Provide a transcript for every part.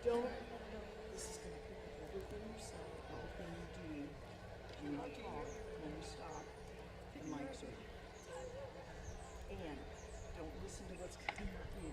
Don't, this is gonna pick up everything you say, everything you do. Do not talk when you stop. The mics are. And don't listen to what's coming up here.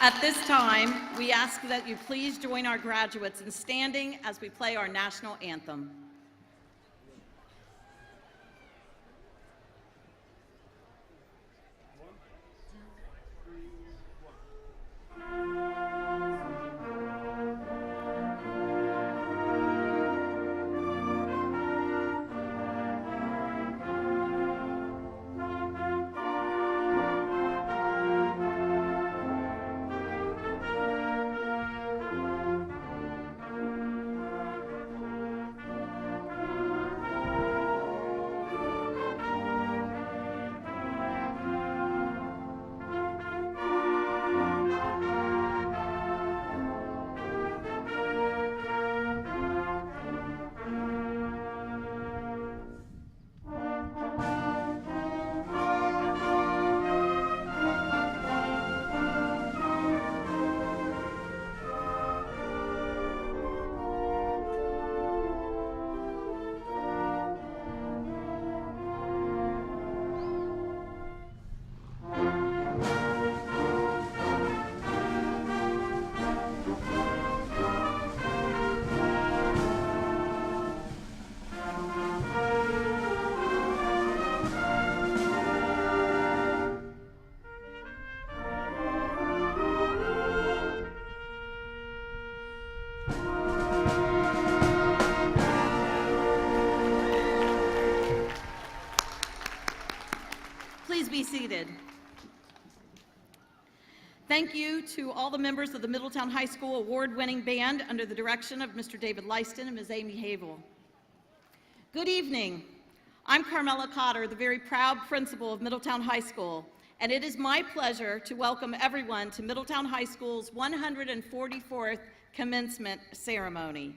At this time, we ask that you please join our graduates in standing as we play our national anthem. Please be seated. Thank you to all the members of the Middletown High School award-winning band under the direction of Mr. David Leiston and Ms. Amy Havel. Good evening. I'm Carmela Cotter, the very proud principal of Middletown High School, and it is my pleasure to welcome everyone to Middletown High School's 144th commencement ceremony.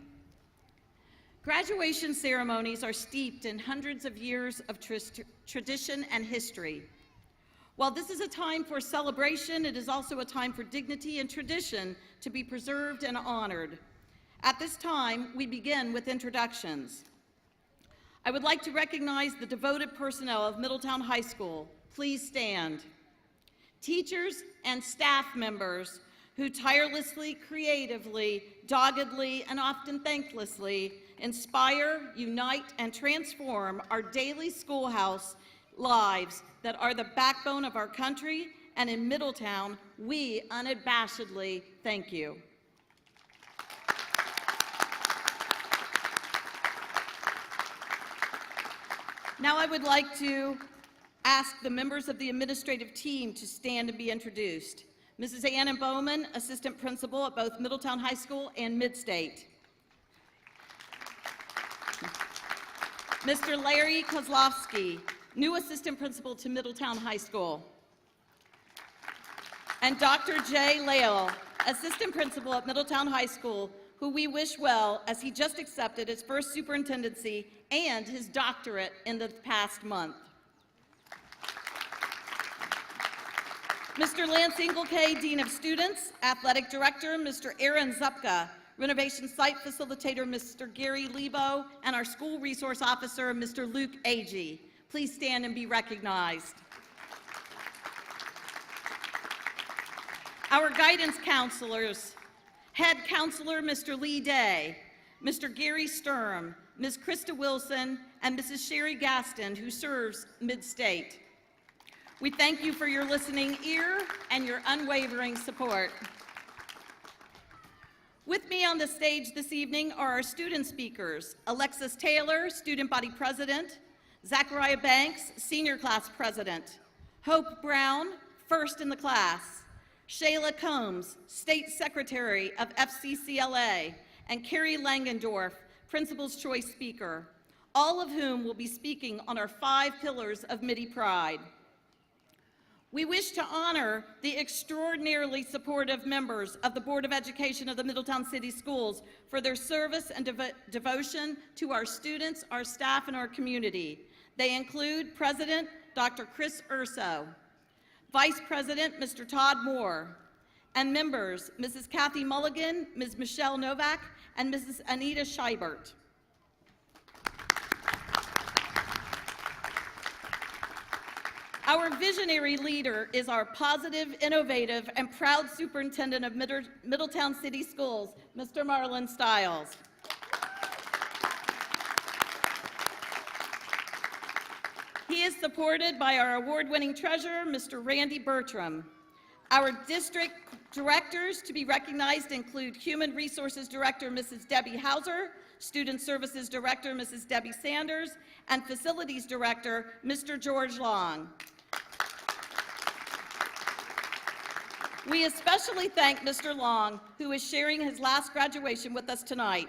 Graduation ceremonies are steeped in hundreds of years of tradition and history. While this is a time for celebration, it is also a time for dignity and tradition to be preserved and honored. At this time, we begin with introductions. I would like to recognize the devoted personnel of Middletown High School. Please stand. Teachers and staff members who tirelessly, creatively, doggedly, and often thanklessly inspire, unite, and transform our daily schoolhouse lives that are the backbone of our country, and in Middletown, we unabashedly thank you. Now I would like to ask the members of the administrative team to stand and be introduced. Mrs. Anna Bowman, Assistant Principal at both Middletown High School and Midstate. Mr. Larry Kozlowski, new Assistant Principal to Middletown High School. And Dr. Jay Lael, Assistant Principal at Middletown High School, who we wish well as he just accepted his first superintendency and his doctorate in the past month. Mr. Lance Inglenkay, Dean of Students, Athletic Director, Mr. Aaron Zupka, Renovation Site Facilitator, Mr. Gary Lebo, and our School Resource Officer, Mr. Luke Agee. Please stand and be recognized. Our guidance counselors, Head Counselor, Mr. Lee Day, Mr. Gary Sturm, Ms. Krista Wilson, and Mrs. Sherry Gaston, who serves Mid-State. We thank you for your listening ear and your unwavering support. With me on the stage this evening are our student speakers, Alexis Taylor, Student Body President, Zachariah Banks, Senior Class President, Hope Brown, First in the Class, Shayla Combs, State Secretary of FCCLA, and Carrie Langendorf, Principal's Choice Speaker, all of whom will be speaking on our 5 pillars of Midi Pride. We wish to honor the extraordinarily supportive members of the Board of Education of the Middletown City Schools for their service and devotion to our students, our staff, and our community. They include President Dr. Chris Urso, Vice President Mr. Todd Moore, and members Mrs. Kathy Mulligan, Ms. Michelle Novak, and Mrs. Anita Scheibert. Our visionary leader is our positive, innovative, and proud Superintendent of Middletown City Schools, Mr. Marlon Stiles. He is supported by our award-winning treasurer, Mr. Randy Bertram. Our district directors to be recognized include Human Resources Director, Mrs. Debbie Hauser, Student Services Director, Mrs. Debbie Sanders, and Facilities Director, Mr. George Long. We especially thank Mr. Long, who is sharing his last graduation with us tonight.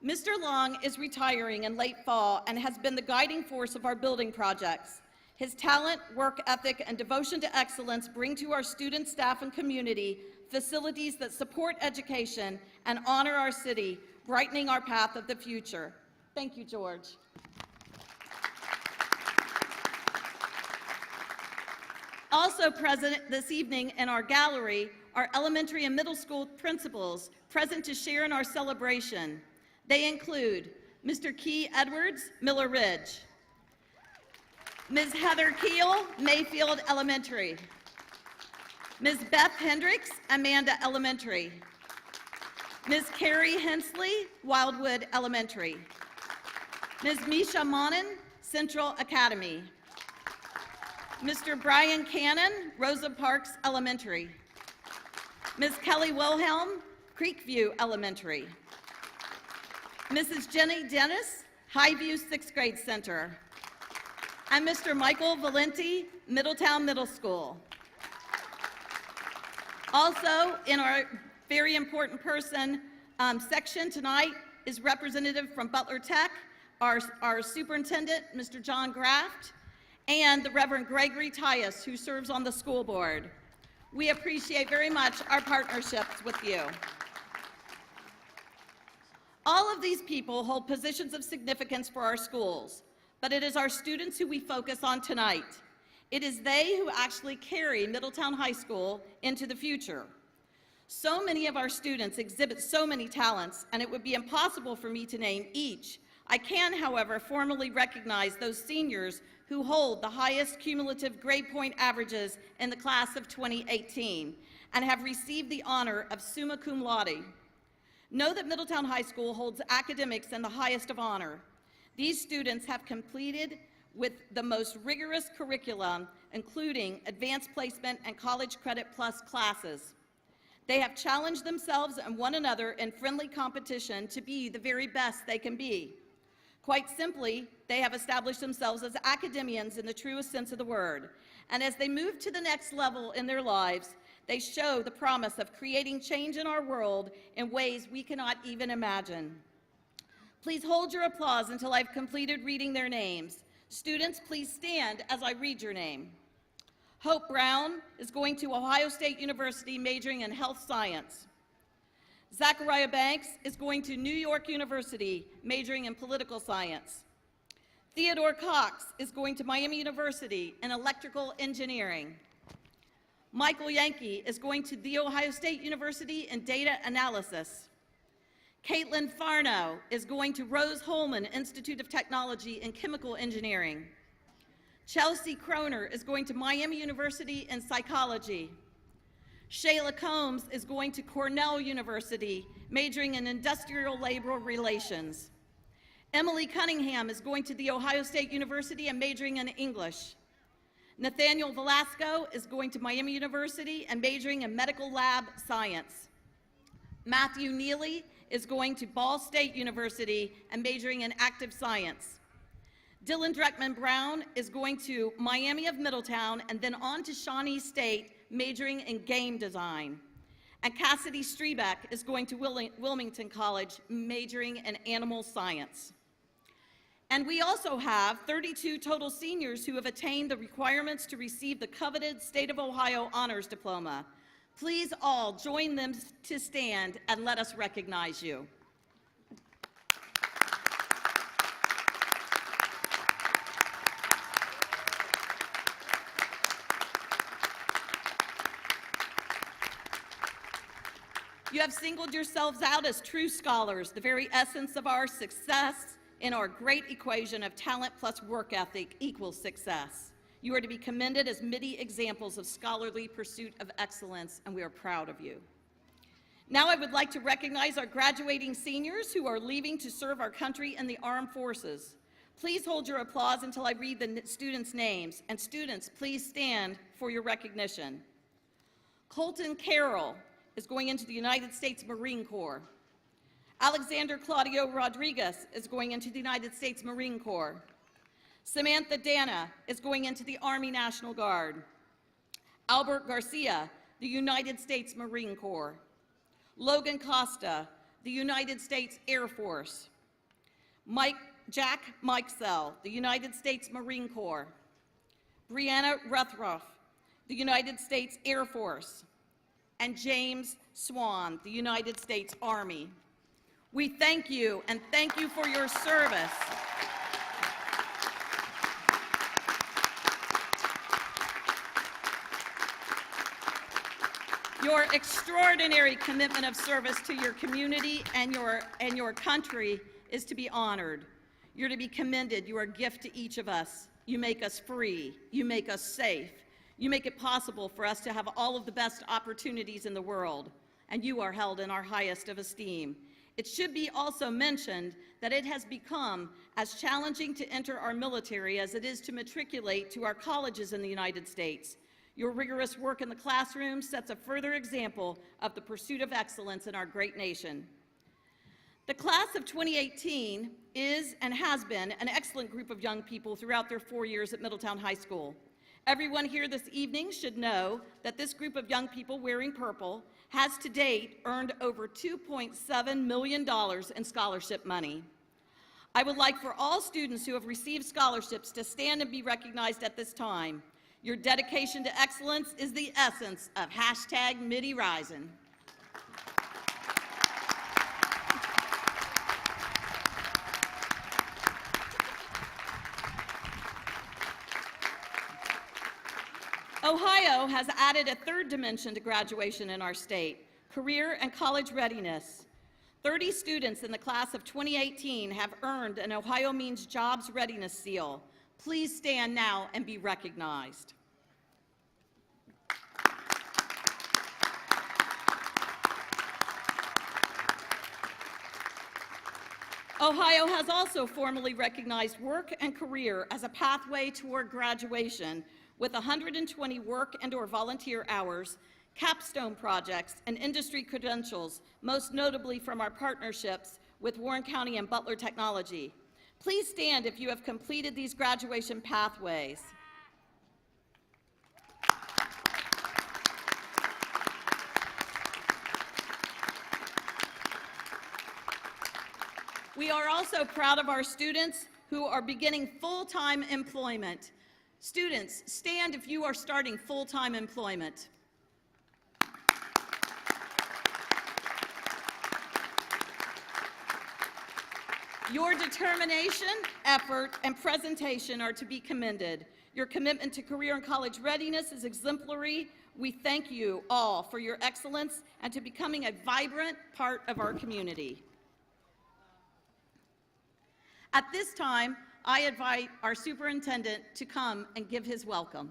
Mr. Long is retiring in late fall and has been the guiding force of our building projects. His talent, work ethic, and devotion to excellence bring to our students, staff, and community facilities that support education and honor our city, brightening our path of the future. Thank you, George. Also present this evening in our gallery are elementary and middle school principals present to share in our celebration. They include Mr. Key Edwards, Miller Ridge, Ms. Heather Keel, Mayfield Elementary, Ms. Beth Hendricks, Amanda Elementary, Ms. Carrie Hensley, Wildwood Elementary, Ms. Misha Monin, Central Academy, Mr. Brian Cannon, Rosa Parks Elementary, Ms. Kelly Wilhelm, Creekview Elementary, Mrs. Jenny Dennis, Highview 6th Grade Center, and Mr. Michael Valenti, Middletown Middle School. Also, in our very important person section tonight is representative from Butler Tech, our superintendent, Mr. John Graft, and the Reverend Gregory Tyus, who serves on the school board. We appreciate very much our partnerships with you. All of these people hold positions of significance for our schools, but it is our students who we focus on tonight. It is they who actually carry Middletown High School into the future. So many of our students exhibit so many talents, and it would be impossible for me to name each. I can, however, formally recognize those seniors who hold the highest cumulative grade point averages in the class of 2018 and have received the honor of summa cum laude. Know that Middletown High School holds academics in the highest of honor. These students have completed with the most rigorous curriculum, including advanced placement and college credit plus classes. They have challenged themselves and one another in friendly competition to be the very best they can be. Quite simply, they have established themselves as academians in the truest sense of the word. And as they move to the next level in their lives, they show the promise of creating change in our world in ways we cannot even imagine. Please hold your applause until I've completed reading their names. Students, please stand as I read your name. Hope Brown is going to Ohio State University majoring in health science. Zachariah Banks is going to New York University majoring in political science. Theodore Cox is going to Miami University in electrical engineering. Michael Yankee is going to The Ohio State University in data analysis. Caitlin Farno is going to Rose Holman Institute of Technology in chemical engineering. Chelsea Kroner is going to Miami University in psychology. Shayla Combs is going to Cornell University, majoring in industrial labor relations. Emily Cunningham is going to The Ohio State University and majoring in English. Nathaniel Velasco is going to Miami University and majoring in medical lab science. Matthew Neely is going to Ball State University and majoring in active science. Dylan Dreckman Brown is going to Miami of Middletown and then on to Shawnee State, majoring in game design. And Cassidy Strebeck is going to Wilmington College, majoring in animal science. And we also have 32 total seniors who have attained the requirements to receive the coveted State of Ohio Honors Diploma. Please all join them to stand and let us recognize you. You have singled yourselves out as true scholars, the very essence of our success in our great equation of talent plus work ethic equals success. You are to be commended as MIDI examples of scholarly pursuit of excellence, and we are proud of you. Now I would like to recognize our graduating seniors who are leaving to serve our country in the armed forces. Please hold your applause until I read the students' names, and students, please stand for your recognition. Colton Carroll is going into the United States Marine Corps. Alexander Claudio Rodriguez is going into the United States Marine Corps. Samantha Dana is going into the Army National Guard. Albert Garcia, the United States Marine Corps. Logan Costa, the United States Air Force. Jack Mikesell, the United States Marine Corps. Brianna Ruthroff, the United States Air Force. And James Swan, the United States Army. We thank you, and thank you for your service. Your extraordinary commitment of service to your community and your country is to be honored. You're to be commended. You are a gift to each of us. You make us free. You make us safe. You make it possible for us to have all of the best opportunities in the world, and you are held in our highest of esteem. It should be also mentioned that it has become as challenging to enter our military as it is to matriculate to our colleges in the United States. Your rigorous work in the classroom sets a further example of the pursuit of excellence in our great nation. The class of 2018 is and has been an excellent group of young people throughout their 4 years at Middletown High School. Everyone here this evening should know that this group of young people wearing purple has to date earned over $2.7 million in scholarship money. I would like for all students who have received scholarships to stand and be recognized at this time. Your dedication to excellence is the essence of #MIDIRising. Ohio has added a third dimension to graduation in our state, career and college readiness. 30 students in the class of 2018 have earned an Ohio Means Jobs Readiness Seal. Please stand now and be recognized. Ohio has also formally recognized work and career as a pathway toward graduation with 120 work and/or volunteer hours, capstone projects, and industry credentials, most notably from our partnerships with Warren County and Butler Technology. Please stand if you have completed these graduation pathways. We are also proud of our students who are beginning full-time employment. Students, stand if you are starting full-time employment. Your determination, effort, and presentation are to be commended. Your commitment to career and college readiness is exemplary. We thank you all for your excellence and to becoming a vibrant part of our community. At this time, I invite our superintendent to come and give his welcome.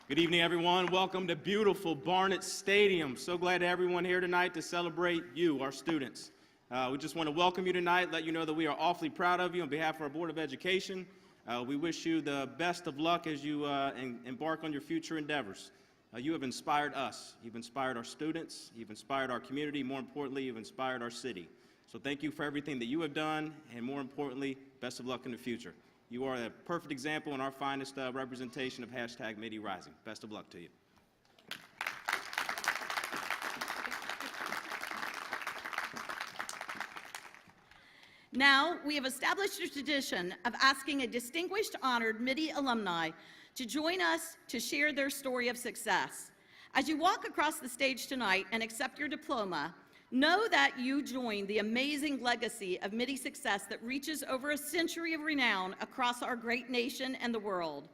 Good evening, everyone. Welcome to beautiful Barnett Stadium. So glad to have everyone here tonight to celebrate you, our students. We just want to welcome you tonight, let you know that we are awfully proud of you on behalf of our Board of Education. We wish you the best of luck as you embark on your future endeavors. You have inspired us. You've inspired our students. You've inspired our community. More importantly, you've inspired our city. So thank you for everything that you have done, and more importantly, best of luck in the future. You are a perfect example and our finest representation of #MIDIRising. Best of luck to you. Now, we have established a tradition of asking a distinguished, honored MIDI alumni to join us to share their story of success. As you walk across the stage tonight and accept your diploma, know that you join the amazing legacy of MIDI success that reaches over a century of renown across our great nation and the world.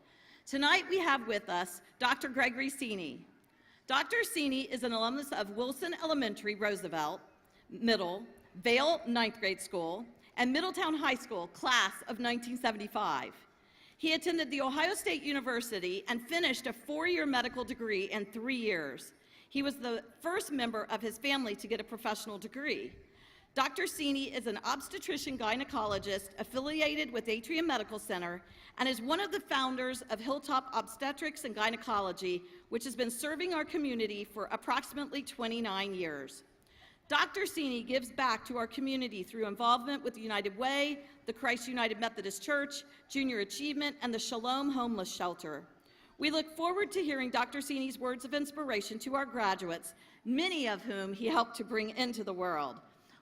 Tonight we have with us Dr. Gregory Sini. Dr. Sini is an alumnus of Wilson Elementary, Roosevelt, Middle, Vale Ninth Grade School, and Middletown High School, class of 1975. He attended The Ohio State University and finished a 4-year medical degree in 3 years. He was the first member of his family to get a professional degree. Dr. Sini is an obstetrician gynecologist affiliated with Atrium Medical Center and is one of the founders of Hilltop Obstetrics and Gynecology, which has been serving our community for approximately 29 years. Dr. Sini gives back to our community through involvement with the United Way, the Christ United Methodist Church, Junior Achievement, and the Shalom Homeless Shelter. We look forward to hearing Dr. Sini's words of inspiration to our graduates, many of whom he helped to bring into the world.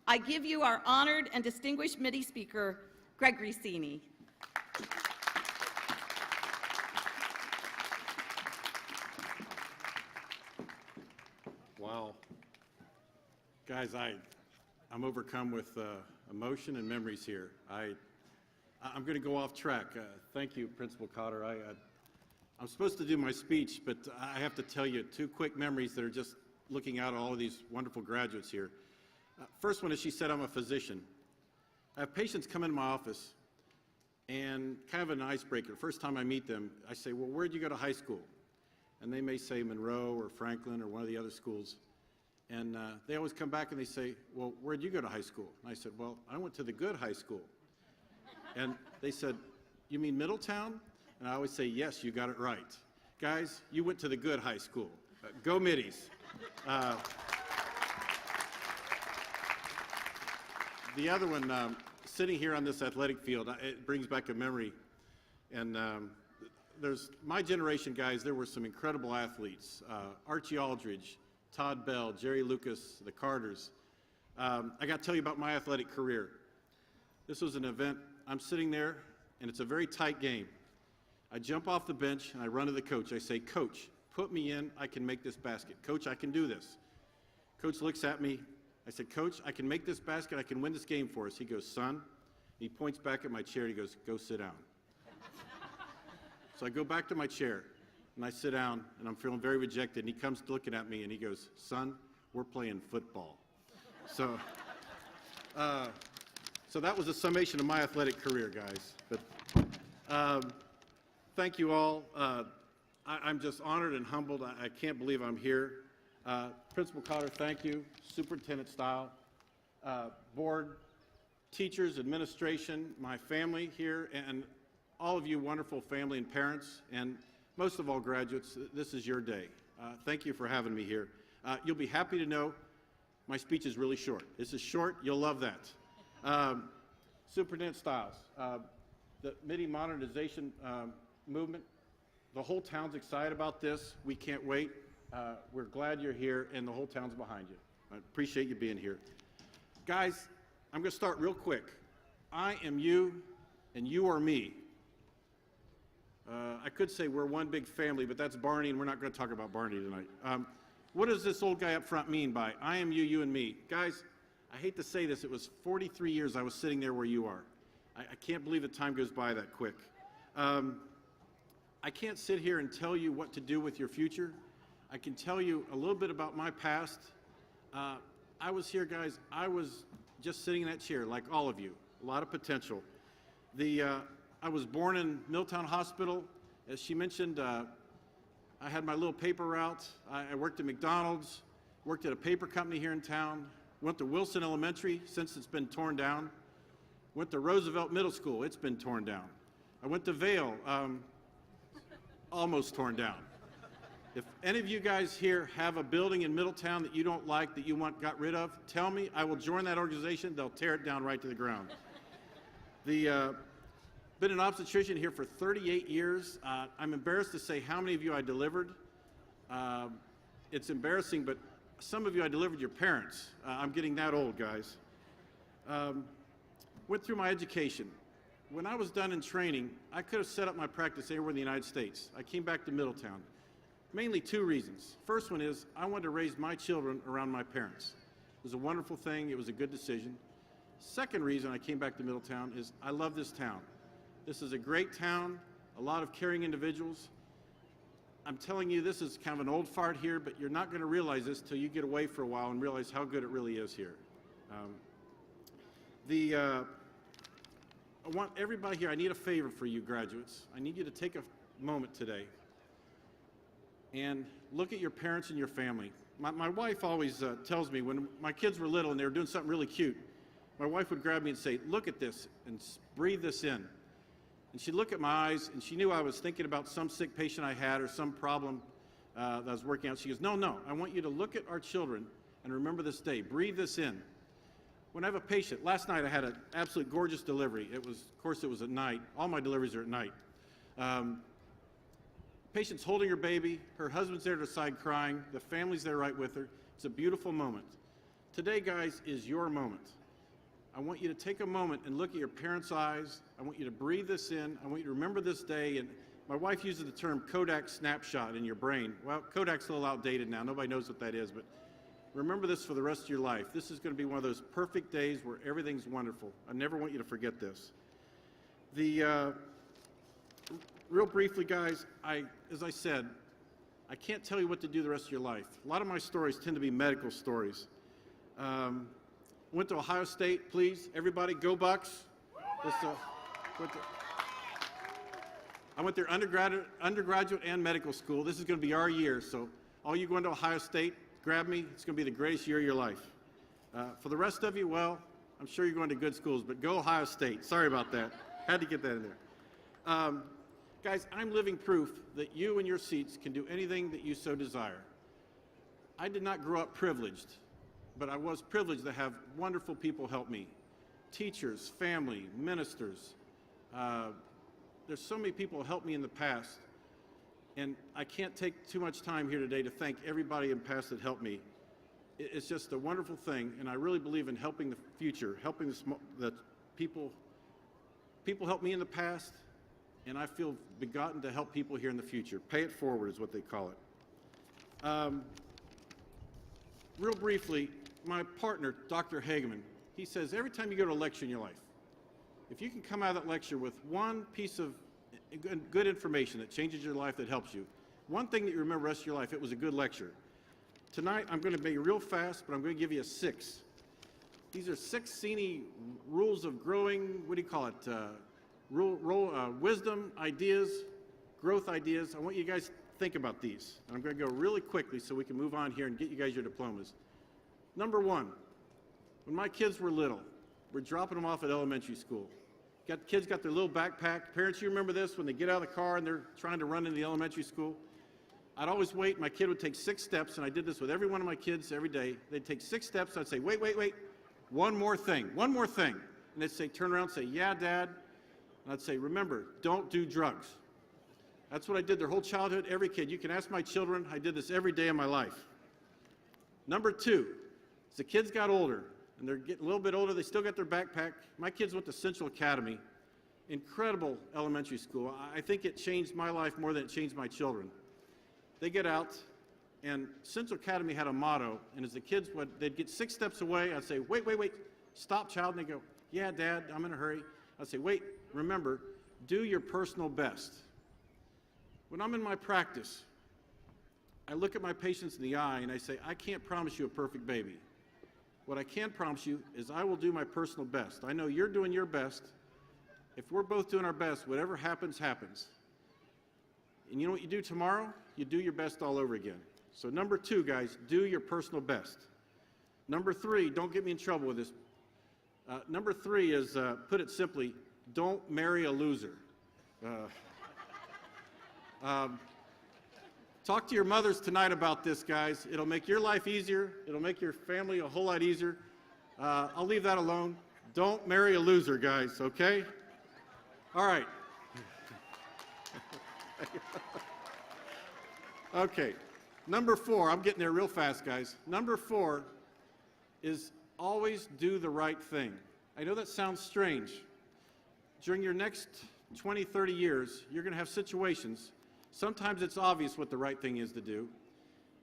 I give you our honored and distinguished MIDI speaker, Gregory Sini. Wow. Guys, I'm overcome with emotion and memories here. I'm going to go off track. Thank you, Principal Cotter. I'm supposed to do my speech, but I have to tell you 2 quick memories that are just looking out at all of these wonderful graduates here. First one is she said I'm a physician. I have patients come into my office, and kind of an icebreaker. First time I meet them, I say, well, where'd you go to high school? And they may say Monroe or Franklin or one of the other schools. And they always come back and they say, well, where'd you go to high school? And I said, well, I went to the good high school. And they said, you mean Middletown? And I always say, yes, you got it right. Guys, you went to the good high school. Go Middies. The other one, sitting here on this athletic field, it brings back a memory. And there's my generation, guys, there were some incredible athletes. Archie Aldridge, Todd Bell, Jerry Lucas, the Carters. I got to tell you about my athletic career. This was an event. I'm sitting there, and it's a very tight game. I jump off the bench, and I run to the coach. I say, Coach, put me in. I can make this basket. Coach, I can do this. Coach looks at me. I said, Coach, I can make this basket. I can win this game for us. He goes, son. He points back at my chair. And he goes, go sit down. So I go back to my chair. And I sit down, and I'm feeling very rejected. And he comes looking at me, and he goes, son, we're playing football. So that was a summation of my athletic career, guys. But thank you all. I'm just honored and humbled. I can't believe I'm here. Principal Cotter, thank you. Superintendent Style, board, teachers, administration, my family here, and all of you wonderful family and parents, and most of all, graduates, this is your day. Thank you for having me here. You'll be happy to know my speech is really short. This is short. You'll love that. Superintendent Stiles, the MIDI modernization movement, the whole town's excited about this. We can't wait. We're glad you're here, and the whole town's behind you. I appreciate you being here. Guys, I'm going to start real quick. I am you, and you are me. I could say we're one big family, but that's Barney, and we're not going to talk about Barney tonight. What does this old guy up front mean by I am you, you and me? Guys, I hate to say this, it was 43 years I was sitting there where you are. I can't believe the time goes by that quick. I can't sit here and tell you what to do with your future. I can tell you a little bit about my past. I was here, guys, I was just sitting in that chair like all of you, a lot of potential. I was born in Middletown Hospital. As she mentioned, I had my little paper route. I worked at McDonald's, worked at a paper company here in town, went to Wilson Elementary since it's been torn down, went to Roosevelt Middle School, it's been torn down. I went to Vale, almost torn down. If any of you guys here have a building in Middletown that you don't like, that you want got rid of, tell me. I will join that organization. They'll tear it down right to the ground. Been an obstetrician here for 38 years. I'm embarrassed to say how many of you I delivered. It's embarrassing, but some of you I delivered your parents. I'm getting that old, guys. Went through my education. When I was done in training, I could have set up my practice anywhere in the United States. I came back to Middletown. Mainly 2 reasons. First one is I wanted to raise my children around my parents. It was a wonderful thing. It was a good decision. Second reason I came back to Middletown is I love this town. This is a great town, a lot of caring individuals. I'm telling you, this is kind of an old fart here, but you're not going to realize this till you get away for a while and realize how good it really is here. I want everybody here, I need a favor for you graduates. I need you to take a moment today and look at your parents and your family. My wife always tells me when my kids were little and they were doing something really cute, my wife would grab me and say, look at this and breathe this in. And she'd look at my eyes and she knew I was thinking about some sick patient I had or some problem that I was working out. She goes, no, I want you to look at our children and remember this day. Breathe this in. When I have a patient, last night I had an absolute gorgeous delivery. Of course it was at night. All my deliveries are at night. Patient's holding her baby. Her husband's there to the side crying. The family's there right with her. It's a beautiful moment. Today, guys, is your moment. I want you to take a moment and look at your parents' eyes. I want you to breathe this in. I want you to remember this day. And my wife uses the term Kodak snapshot in your brain. Well, Kodak's a little outdated now. Nobody knows what that is, but remember this for the rest of your life. This is going to be one of those perfect days where everything's wonderful. I never want you to forget this. Real briefly, guys, as I said, I can't tell you what to do the rest of your life. A lot of my stories tend to be medical stories. Went to Ohio State, please. Everybody, go Bucks. I went there undergraduate and medical school. This is going to be our year, so all you going to Ohio State, grab me. It's going to be the greatest year of your life. For the rest of you, well, I'm sure you're going to good schools, but go Ohio State. Sorry about that. Had to get that in there. Guys, I'm living proof that you in your seats can do anything that you so desire. I did not grow up privileged, but I was privileged to have wonderful people help me. Teachers, family, ministers. There's so many people who helped me in the past, and I can't take too much time here today to thank everybody in the past that helped me. It's just a wonderful thing, and I really believe in helping the future, helping the people. People helped me in the past, and I feel begotten to help people here in the future. Pay it forward is what they call it. Real briefly, my partner, Dr. Hageman, he says every time you go to a lecture in your life, if you can come out of that lecture with one piece of good information that changes your life, that helps you, one thing that you remember the rest of your life, it was a good lecture. Tonight, I'm going to be real fast, but I'm going to give you a 6. These are 6 CNE rules of growing, what do you call it? Wisdom, ideas, growth ideas. I want you guys to think about these. And I'm going to go really quickly so we can move on here and get you guys your diplomas. Number 1, when my kids were little, we're dropping them off at elementary school. Kids got their little backpack. Parents, you remember this when they get out of the car and they're trying to run into the elementary school? I'd always wait. My kid would take 6 steps, and I did this with every one of my kids every day. They'd take 6 steps. I'd say, wait. One more thing. And they'd say, turn around and say, yeah, Dad. And I'd say, remember, don't do drugs. That's what I did their whole childhood, every kid. You can ask my children. I did this every day of my life. Number 2, as the kids got older, and they're getting a little bit older, they still got their backpack. My kids went to Central Academy, incredible elementary school. I think it changed my life more than it changed my children. They get out, and Central Academy had a motto, and as the kids they'd get 6 steps away, I'd say, wait, stop, child, and they go, yeah, Dad, I'm in a hurry. I'd say, wait, remember, do your personal best. When I'm in my practice, I look at my patients in the eye and I say, I can't promise you a perfect baby. What I can promise you is I will do my personal best. I know you're doing your best. If we're both doing our best, whatever happens, happens. And you know what you do tomorrow? You do your best all over again. So number 2, guys, do your personal best. Number 3, don't get me in trouble with this. Number 3 is, put it simply, don't marry a loser. Talk to your mothers tonight about this, guys. It'll make your life easier. It'll make your family a whole lot easier. I'll leave that alone. Don't marry a loser, guys, okay? All right. Okay. Number 4, I'm getting there real fast, guys. Number 4 is always do the right thing. I know that sounds strange. During your next 20, 30 years, you're going to have situations. Sometimes it's obvious what the right thing is to do.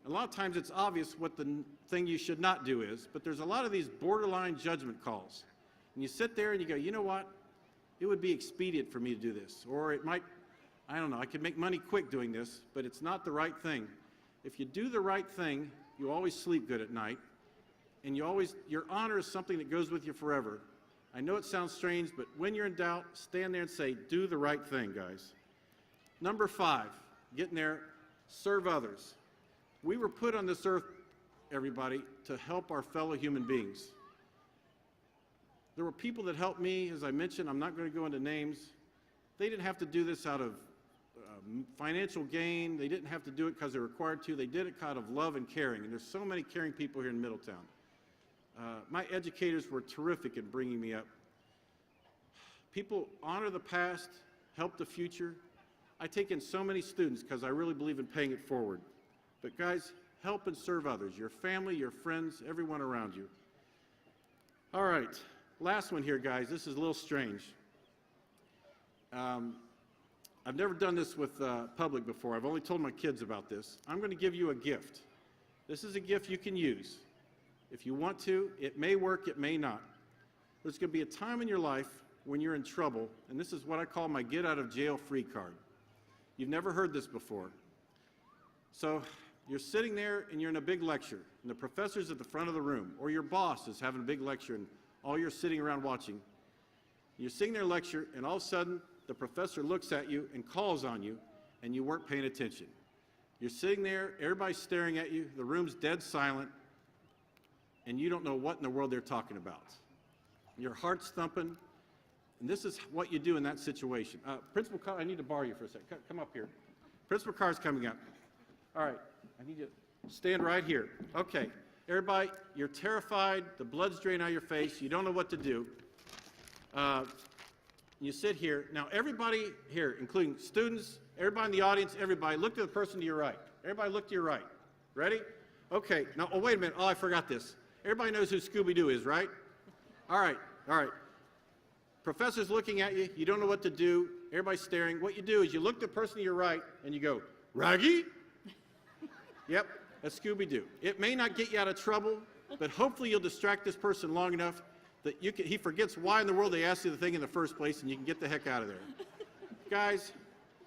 A lot of times it's obvious what the thing you should not do is, but there's a lot of these borderline judgment calls. And you sit there and you go, you know what? It would be expedient for me to do this. Or it might, I don't know, I could make money quick doing this, but it's not the right thing. If you do the right thing, you always sleep good at night. and your honor is something that goes with you forever. I know it sounds strange, but when you're in doubt, stand there and say, do the right thing, guys. Number 5, getting there, serve others. We were put on this earth, everybody, to help our fellow human beings. There were people that helped me, as I mentioned. I'm not going to go into names. They didn't have to do this out of financial gain. They didn't have to do it because they're required to. They did it out of love and caring, and there's so many caring people here in Middletown. My educators were terrific in bringing me up. People honor the past, help the future. I take in so many students because I really believe in paying it forward. But guys, help and serve others, your family, your friends, everyone around you. All right, last one here, guys. This is a little strange. I've never done this with public before. I've only told my kids about this. I'm going to give you a gift. This is a gift you can use. If you want to, it may work, it may not. There's going to be a time in your life when you're in trouble, and this is what I call my get out of jail free card. You've never heard this before. So you're sitting there and you're in a big lecture, and the professor's at the front of the room, or your boss is having a big lecture, and all you're sitting around watching. You're sitting there lecture, and all of a sudden, the professor looks at you and calls on you, and you weren't paying attention. You're sitting there, everybody's staring at you, the room's dead silent, and you don't know what in the world they're talking about. Your heart's thumping, and this is what you do in that situation. Principal Carr, I need to borrow you for a second. Come up here. Principal Carr's coming up. All right, I need you to stand right here. Okay, everybody, you're terrified, the blood's draining out of your face, you don't know what to do. You sit here. Now, everybody here, including students, everybody in the audience, everybody, look to the person to your right. Everybody look to your right. Ready? Okay, now, oh, wait a minute. Oh, I forgot this. Everybody knows who Scooby-Doo is, right? All right, all right. Professor's looking at you. You don't know what to do. Everybody's staring. What you do is you look to the person to your right, and you go, Raggy? Yep, that's Scooby-Doo. It may not get you out of trouble, but hopefully you'll distract this person long enough that he forgets why in the world they asked you the thing in the first place, and you can get the heck out of there. Guys,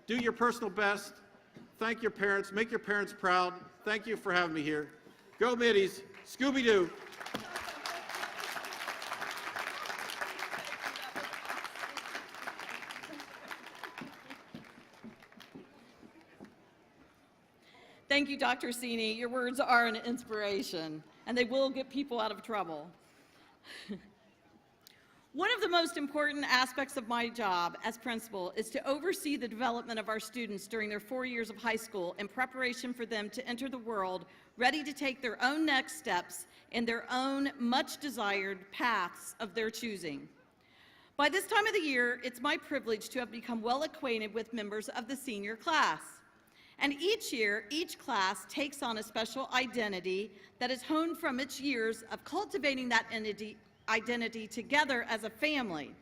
do your personal best. Thank your parents. Make your parents proud. Thank you for having me here. Go Middies. Scooby-Doo. Thank you, Dr. Sini. Your words are an inspiration, and they will get people out of trouble. One of the most important aspects of my job as principal is to oversee the development of our students during their 4 years of high school in preparation for them to enter the world ready to take their own next steps in their own much-desired paths of their choosing. By this time of the year, it's my privilege to have become well acquainted with members of the senior class. And each year, each class takes on a special identity that is honed from its years of cultivating that identity together as a family.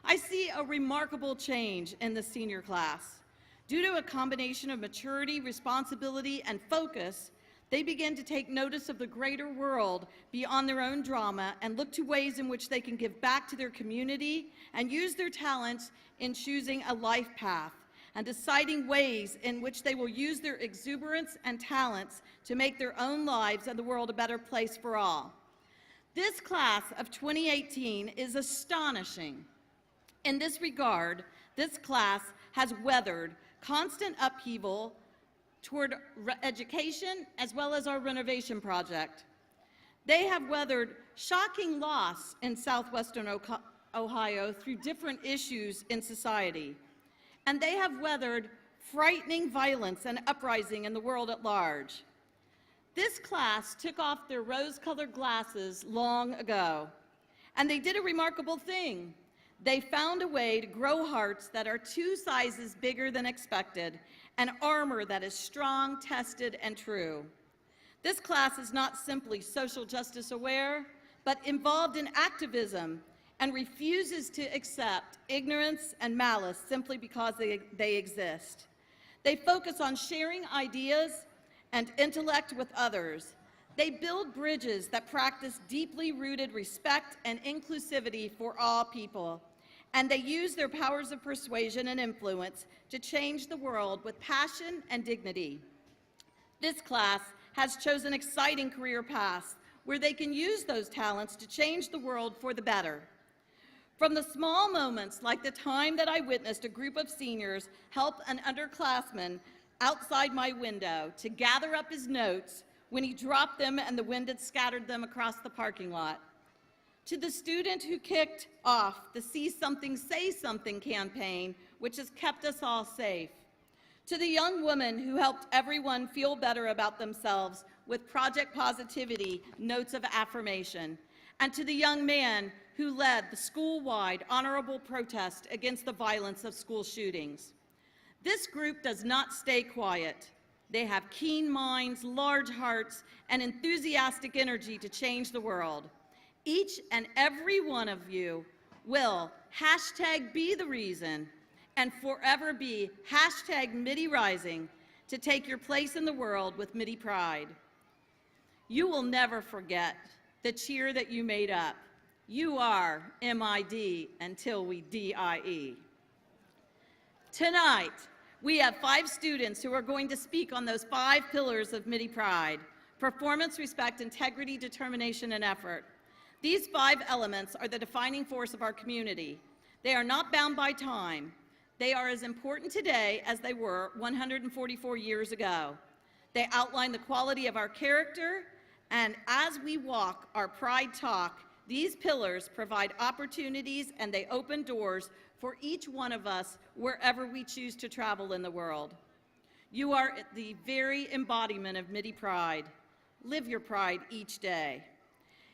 I see a remarkable change in the senior class. Due to a combination of maturity, responsibility, and focus, they begin to take notice of the greater world beyond their own drama and look to ways in which they can give back to their community and use their talents in choosing a life path and deciding ways in which they will use their exuberance and talents to make their own lives and the world a better place for all. This class of 2018 is astonishing. In this regard, this class has weathered constant upheaval toward education as well as our renovation project. They have weathered shocking loss in southwestern Ohio through different issues in society. And they have weathered frightening violence and uprising in the world at large. This class took off their rose-colored glasses long ago, and they did a remarkable thing. They found a way to grow hearts that are 2 sizes bigger than expected, and armor that is strong, tested, and true. This class is not simply social justice aware, but involved in activism and refuses to accept ignorance and malice simply because they exist. They focus on sharing ideas and intellect with others. They build bridges that practice deeply rooted respect and inclusivity for all people. And they use their powers of persuasion and influence to change the world with passion and dignity. This class has chosen exciting career paths where they can use those talents to change the world for the better. From the small moments, like the time that I witnessed a group of seniors help an underclassman outside my window to gather up his notes when he dropped them and the wind had scattered them across the parking lot, to the student who kicked off the See Something, Say Something campaign, which has kept us all safe, to the young woman who helped everyone feel better about themselves with Project Positivity notes of affirmation, and to the young man who led the school-wide honorable protest against the violence of school shootings. This group does not stay quiet. They have keen minds, large hearts, and enthusiastic energy to change the world. Each and every one of you will #be the reason and forever be #Midi Rising to take your place in the world with Midi Pride. You will never forget the cheer that you made up. You are MID until we DIE. Tonight, we have 5 students who are going to speak on those 5 pillars of Midi Pride: performance, respect, integrity, determination, and effort. These 5 elements are the defining force of our community. They are not bound by time. They are as important today as they were 144 years ago. They outline the quality of our character, and as we walk our Pride talk, these pillars provide opportunities and they open doors for each one of us wherever we choose to travel in the world. You are the very embodiment of Midi Pride. Live your pride each day.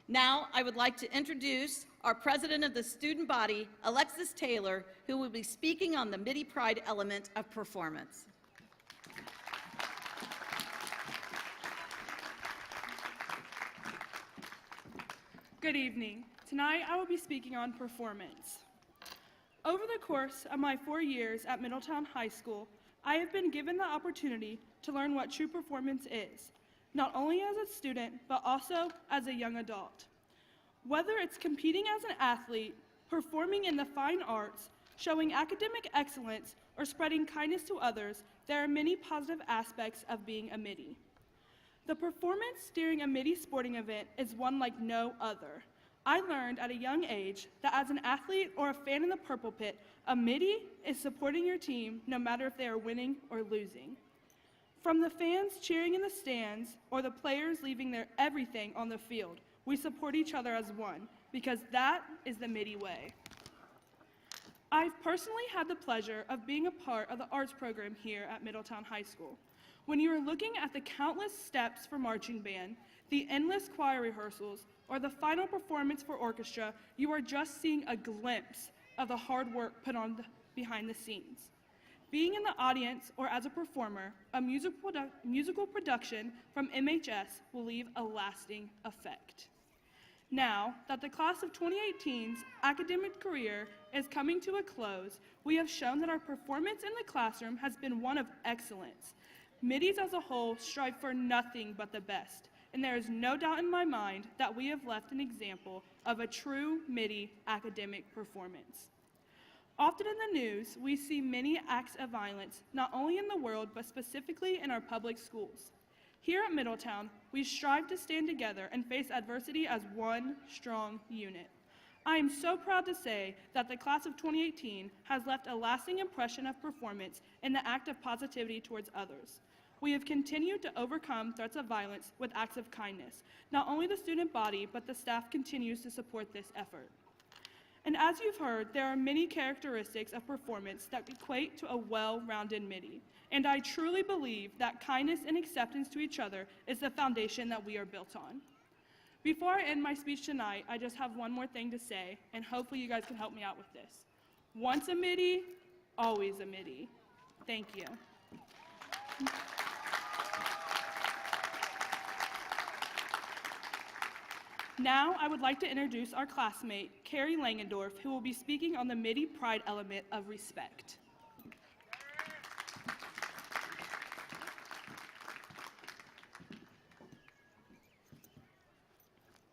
Now, I would like to introduce our president of the student body, Alexis Taylor, who will be speaking on the Midi Pride element of performance. Good evening. Tonight, I will be speaking on performance. Over the course of my 4 years at Middletown High School, I have been given the opportunity to learn what true performance is, not only as a student, but also as a young adult. Whether it's competing as an athlete, performing in the fine arts, showing academic excellence, or spreading kindness to others, there are many positive aspects of being a Midi. The performance during a Midi sporting event is one like no other. I learned at a young age that as an athlete or a fan in the purple pit, a Midi is supporting your team no matter if they are winning or losing. From the fans cheering in the stands or the players leaving their everything on the field, we support each other as one, because that is the Midi way. I've personally had the pleasure of being a part of the arts program here at Middletown High School. When you are looking at the countless steps for marching band, the endless choir rehearsals, or the final performance for orchestra, you are just seeing a glimpse of the hard work put on behind the scenes. Being in the audience or as a performer, a musical production from MHS will leave a lasting effect. Now that the class of 2018's academic career is coming to a close, we have shown that our performance in the classroom has been one of excellence. Midis as a whole strive for nothing but the best, and there is no doubt in my mind that we have left an example of a true Midi academic performance. Often in the news, we see many acts of violence, not only in the world, but specifically in our public schools. Here at Middletown, we strive to stand together and face adversity as one strong unit. I am so proud to say that the class of 2018 has left a lasting impression of performance in the act of positivity towards others. We have continued to overcome threats of violence with acts of kindness. Not only the student body, but the staff continues to support this effort. And as you've heard, there are many characteristics of performance that equate to a well-rounded Midi. And I truly believe that kindness and acceptance to each other is the foundation that we are built on. Before I end my speech tonight, I just have one more thing to say, and hopefully you guys can help me out with this. Once a Midi, always a Midi. Thank you. Now, I would like to introduce our classmate, Carrie Langendorf, who will be speaking on the Midi Pride element of respect.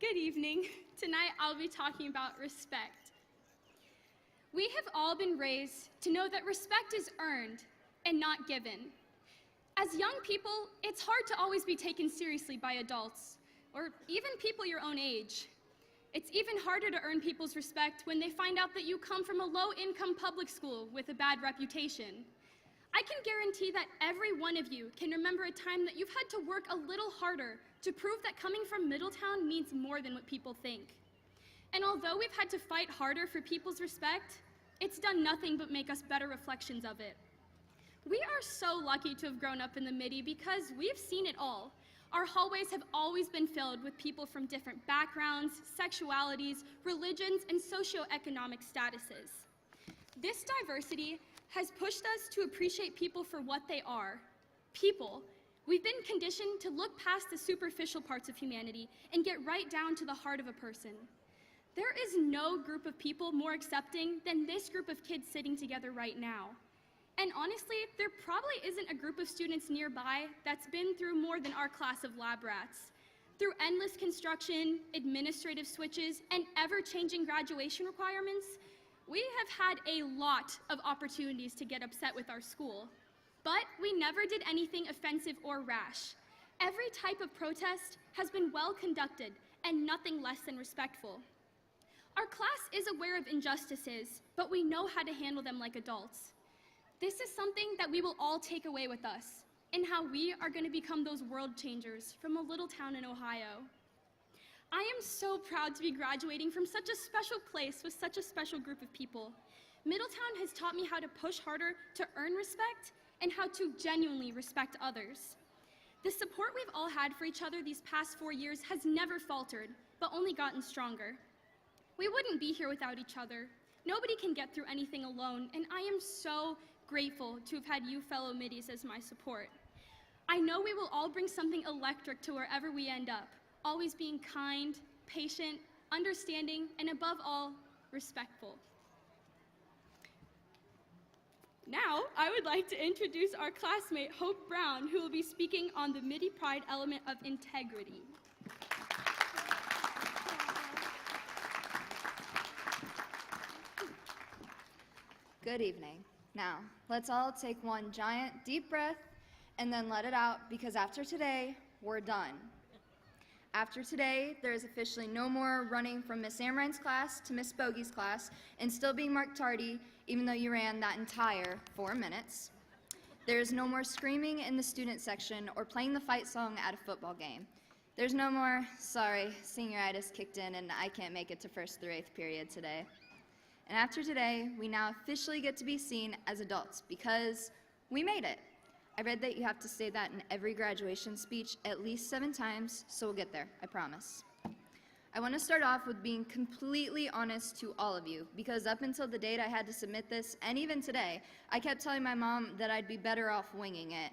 Good evening. Tonight I'll be talking about respect. We have all been raised to know that respect is earned and not given. As young people, it's hard to always be taken seriously by adults. or even people your own age. It's even harder to earn people's respect when they find out that you come from a low-income public school with a bad reputation. I can guarantee that every one of you can remember a time that you've had to work a little harder to prove that coming from Middletown means more than what people think. And although we've had to fight harder for people's respect, it's done nothing but make us better reflections of it. We are so lucky to have grown up in the Midi because we've seen it all. Our hallways have always been filled with people from different backgrounds, sexualities, religions, and socioeconomic statuses. This diversity has pushed us to appreciate people for what they are, people. We've been conditioned to look past the superficial parts of humanity and get right down to the heart of a person. There is no group of people more accepting than this group of kids sitting together right now. And honestly, there probably isn't a group of students nearby that's been through more than our class of lab rats. Through endless construction, administrative switches, and ever-changing graduation requirements, we have had a lot of opportunities to get upset with our school. But we never did anything offensive or rash. Every type of protest has been well conducted and nothing less than respectful. Our class is aware of injustices, but we know how to handle them like adults. This is something that we will all take away with us, in how we are going to become those world changers from a little town in Ohio. I am so proud to be graduating from such a special place with such a special group of people. Middletown has taught me how to push harder to earn respect and how to genuinely respect others. The support we've all had for each other these past 4 years has never faltered, but only gotten stronger. We wouldn't be here without each other. Nobody can get through anything alone, and I am so grateful to have had you fellow Middies as my support. I know we will all bring something electric to wherever we end up, always being kind, patient, understanding, and above all, respectful. Now, I would like to introduce our classmate, Hope Brown, who will be speaking on the Midi Pride element of integrity. Good evening. Now, let's all take one giant deep breath and then let it out, because after today, we're done. After today, there is officially no more running from Miss Amrine's class to Miss Bogey's class and still being marked tardy, even though you ran that entire 4 minutes. There is no more screaming in the student section or playing the fight song at a football game. There's no more, sorry, senioritis kicked in and I can't make it to 1st through 8th period today. And after today, we now officially get to be seen as adults because we made it. I read that you have to say that in every graduation speech at least 7 times, so we'll get there, I promise. I want to start off with being completely honest to all of you, because up until the date I had to submit this, and even today, I kept telling my mom that I'd be better off winging it.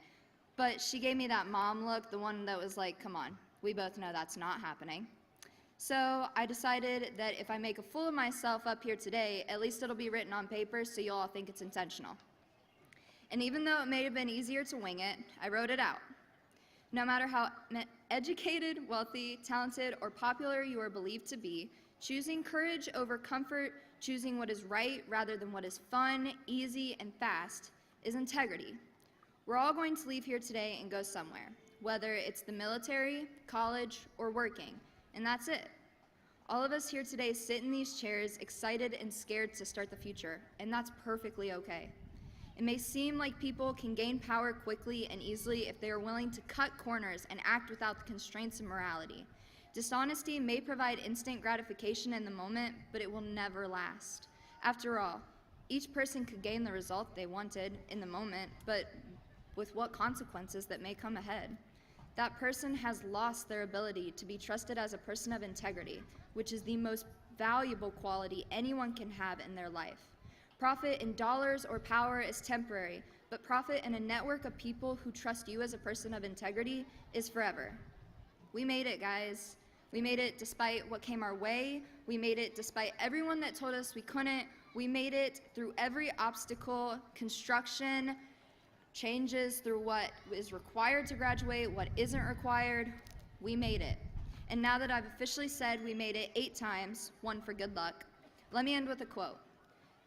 But she gave me that mom look, the one that was like, come on, we both know that's not happening. So I decided that if I make a fool of myself up here today, at least it'll be written on paper so you'll all think it's intentional. And even though it may have been easier to wing it, I wrote it out. No matter how educated, wealthy, talented, or popular you are believed to be, choosing courage over comfort, choosing what is right rather than what is fun, easy, and fast, is integrity. We're all going to leave here today and go somewhere, whether it's the military, college, or working, and that's it. All of us here today sit in these chairs excited and scared to start the future, and that's perfectly okay. It may seem like people can gain power quickly and easily if they are willing to cut corners and act without the constraints of morality. Dishonesty may provide instant gratification in the moment, but it will never last. After all, each person could gain the result they wanted in the moment, but with what consequences that may come ahead? That person has lost their ability to be trusted as a person of integrity, which is the most valuable quality anyone can have in their life. Profit in dollars or power is temporary, but profit in a network of people who trust you as a person of integrity is forever. We made it, guys. We made it despite what came our way. We made it despite everyone that told us we couldn't. We made it through every obstacle, construction, changes through what is required to graduate, what isn't required. We made it. And now that I've officially said we made it 8 times, 1 for good luck, let me end with a quote.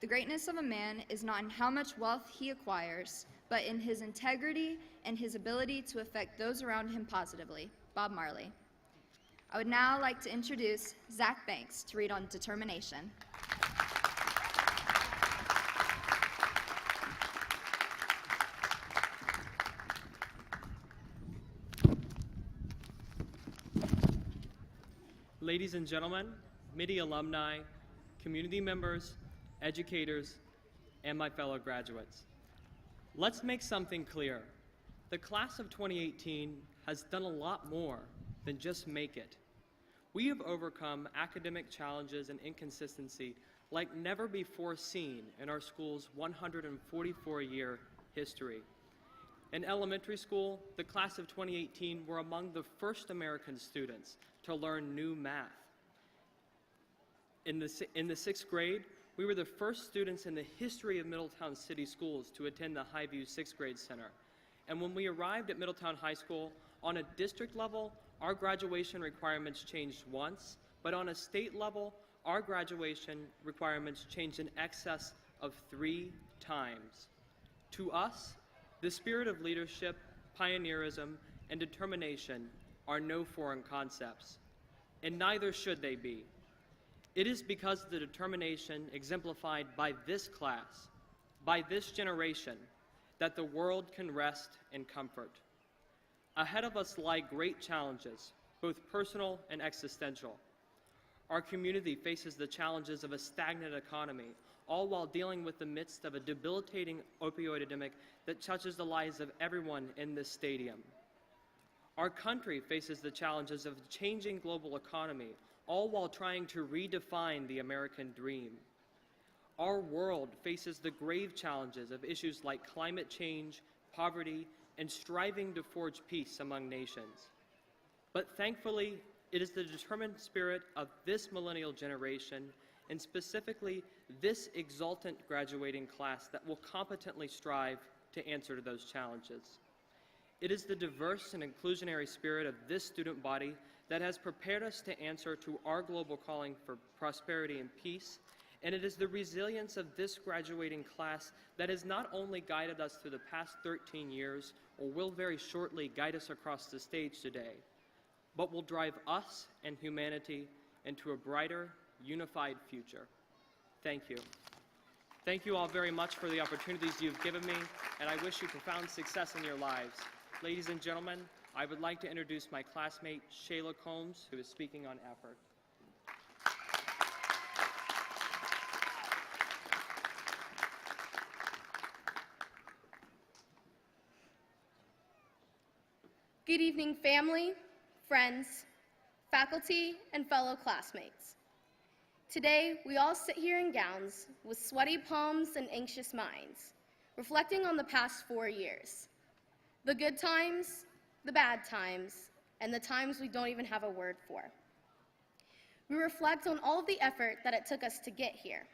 The greatness of a man is not in how much wealth he acquires, but in his integrity and his ability to affect those around him positively. Bob Marley. I would now like to introduce Zach Banks to read on determination. Ladies and gentlemen, MIDI alumni, community members, educators, and my fellow graduates. Let's make something clear. The class of 2018 has done a lot more than just make it. We have overcome academic challenges and inconsistency like never before seen in our school's 144-year history. In elementary school, the class of 2018 were among the first American students to learn new math. In the sixth grade, we were the first students in the history of Middletown City Schools to attend the Highview Sixth Grade Center. And when we arrived at Middletown High School, on a district level, our graduation requirements changed once, but on a state level, our graduation requirements changed in excess of 3 times. To us, the spirit of leadership, pioneerism, and determination are no foreign concepts, and neither should they be. It is because of the determination exemplified by this class, by this generation, that the world can rest in comfort. Ahead of us lie great challenges, both personal and existential. Our community faces the challenges of a stagnant economy, all while dealing with the midst of a debilitating opioid epidemic that touches the lives of everyone in this stadium. Our country faces the challenges of a changing global economy, all while trying to redefine the American dream. Our world faces the grave challenges of issues like climate change, poverty, and striving to forge peace among nations. But thankfully, it is the determined spirit of this millennial generation, and specifically this exultant graduating class, that will competently strive to answer to those challenges. It is the diverse and inclusionary spirit of this student body that has prepared us to answer to our global calling for prosperity and peace, and it is the resilience of this graduating class that has not only guided us through the past 13 years, or will very shortly guide us across the stage today, but will drive us and humanity into a brighter, unified future. Thank you. Thank you all very much for the opportunities you've given me, and I wish you profound success in your lives. Ladies and gentlemen, I would like to introduce my classmate, Shayla Combs, who is speaking on effort. Good evening, family, friends, faculty, and fellow classmates. Today, we all sit here in gowns with sweaty palms and anxious minds, reflecting on the past 4 years. The good times, the bad times, and the times we don't even have a word for. We reflect on all of the effort that it took us to get here,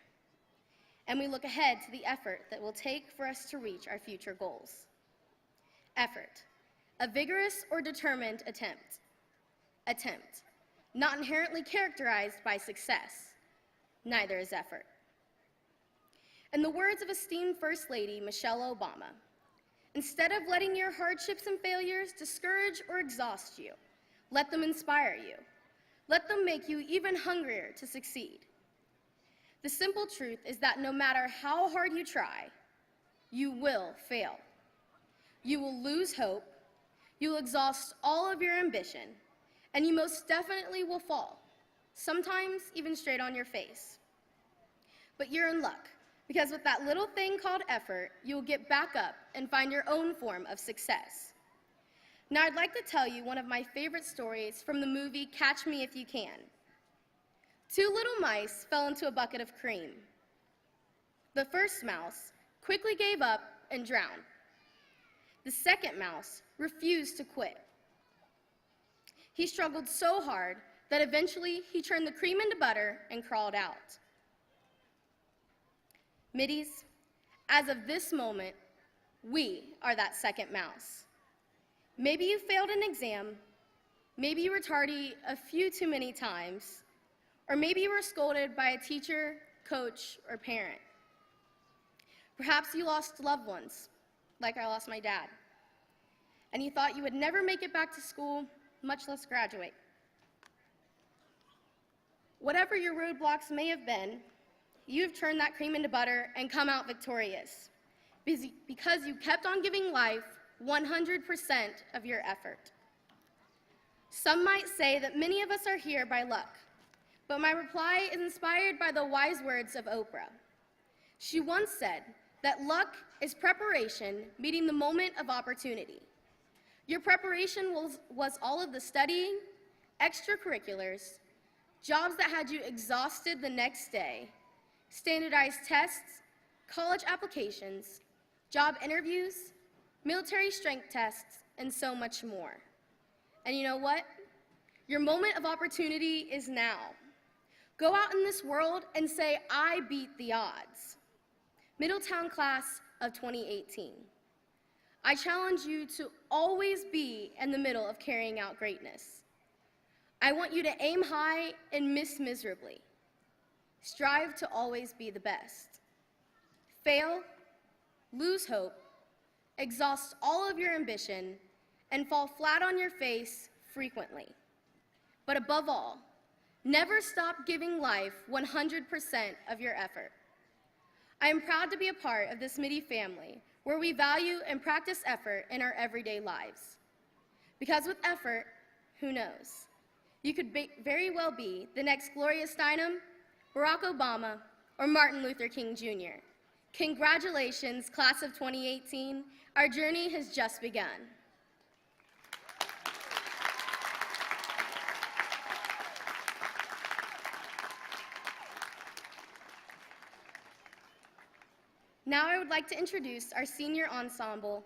and we look ahead to the effort that will take for us to reach our future goals. Effort, a vigorous or determined attempt. Attempt, not inherently characterized by success. Neither is effort. In the words of esteemed First Lady Michelle Obama, instead of letting your hardships and failures discourage or exhaust you, let them inspire you. Let them make you even hungrier to succeed. The simple truth is that no matter how hard you try, you will fail. You will lose hope, you will exhaust all of your ambition, and you most definitely will fall, sometimes even straight on your face. But you're in luck, because with that little thing called effort, you'll get back up and find your own form of success. Now, I'd like to tell you one of my favorite stories from the movie Catch Me If You Can. 2 little mice fell into a bucket of cream. The first mouse quickly gave up and drowned. The second mouse refused to quit. He struggled so hard that eventually he turned the cream into butter and crawled out. Middies, as of this moment, we are that second mouse. Maybe you failed an exam, maybe you were tardy a few too many times, or maybe you were scolded by a teacher, coach, or parent. Perhaps you lost loved ones, like I lost my dad, and you thought you would never make it back to school, much less graduate. Whatever your roadblocks may have been, you've turned that cream into butter and come out victorious because you kept on giving life 100% of your effort. Some might say that many of us are here by luck, but my reply is inspired by the wise words of Oprah. She once said that luck is preparation meeting the moment of opportunity. Your preparation was all of the studying, extracurriculars, jobs that had you exhausted the next day, standardized tests, college applications, job interviews, military strength tests, and so much more. And you know what? Your moment of opportunity is now. Go out in this world and say, I beat the odds. Middletown class of 2018. I challenge you to always be in the middle of carrying out greatness. I want you to aim high and miss miserably. Strive to always be the best. Fail, lose hope, exhaust all of your ambition, and fall flat on your face frequently. But above all, never stop giving life 100% of your effort. I am proud to be a part of this Midi family where we value and practice effort in our everyday lives. Because with effort, who knows? You could very well be the next Gloria Steinem, Barack Obama, or Martin Luther King Jr. Congratulations, class of 2018. Our journey has just begun. Now I would like to introduce our senior ensemble.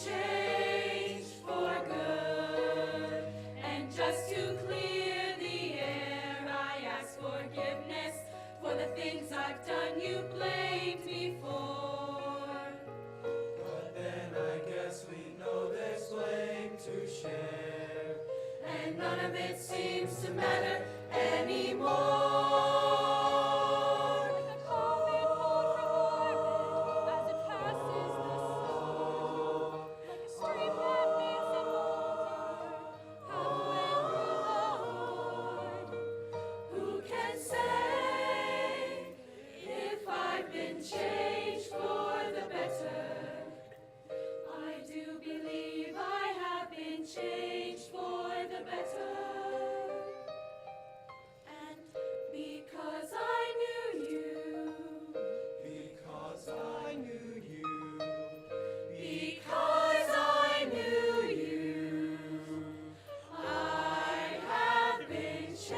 changed for good. And just to clear the air, I ask forgiveness for the things I've done you blamed me for. But then I guess we know there's blame to share, and none of it seems to matter anymore. Changed for the better. I do believe I have been changed for the better. And because I knew you, because I knew you, because I knew you, I have been changed.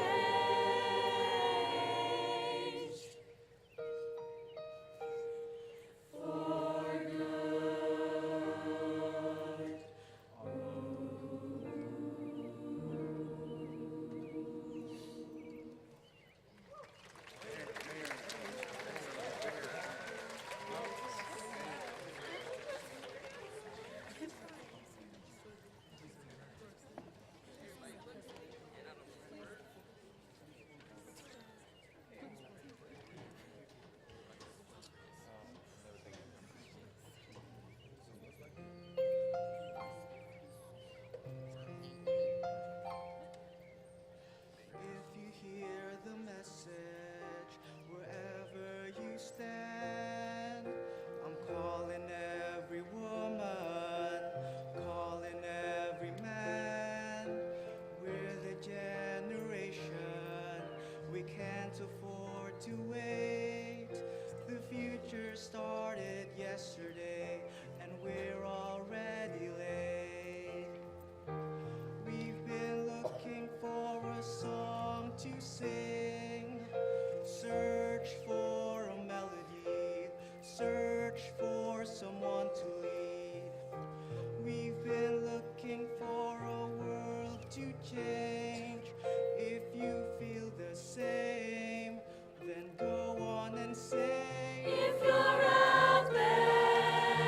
Started yesterday and we're already late. We've been looking for a song to sing, search for a melody, search for someone to lead. We've been looking for a world to change. If you feel the same, then go on and say, if you're out there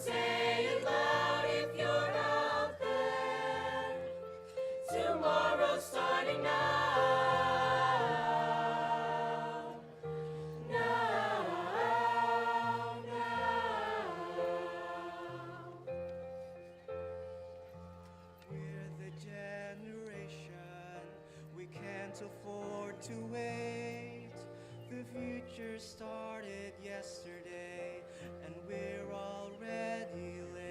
Say it loud if you're out there. Tomorrow's starting now. Now, now. We're the generation we can't afford to wait. The future started yesterday, and we're already late.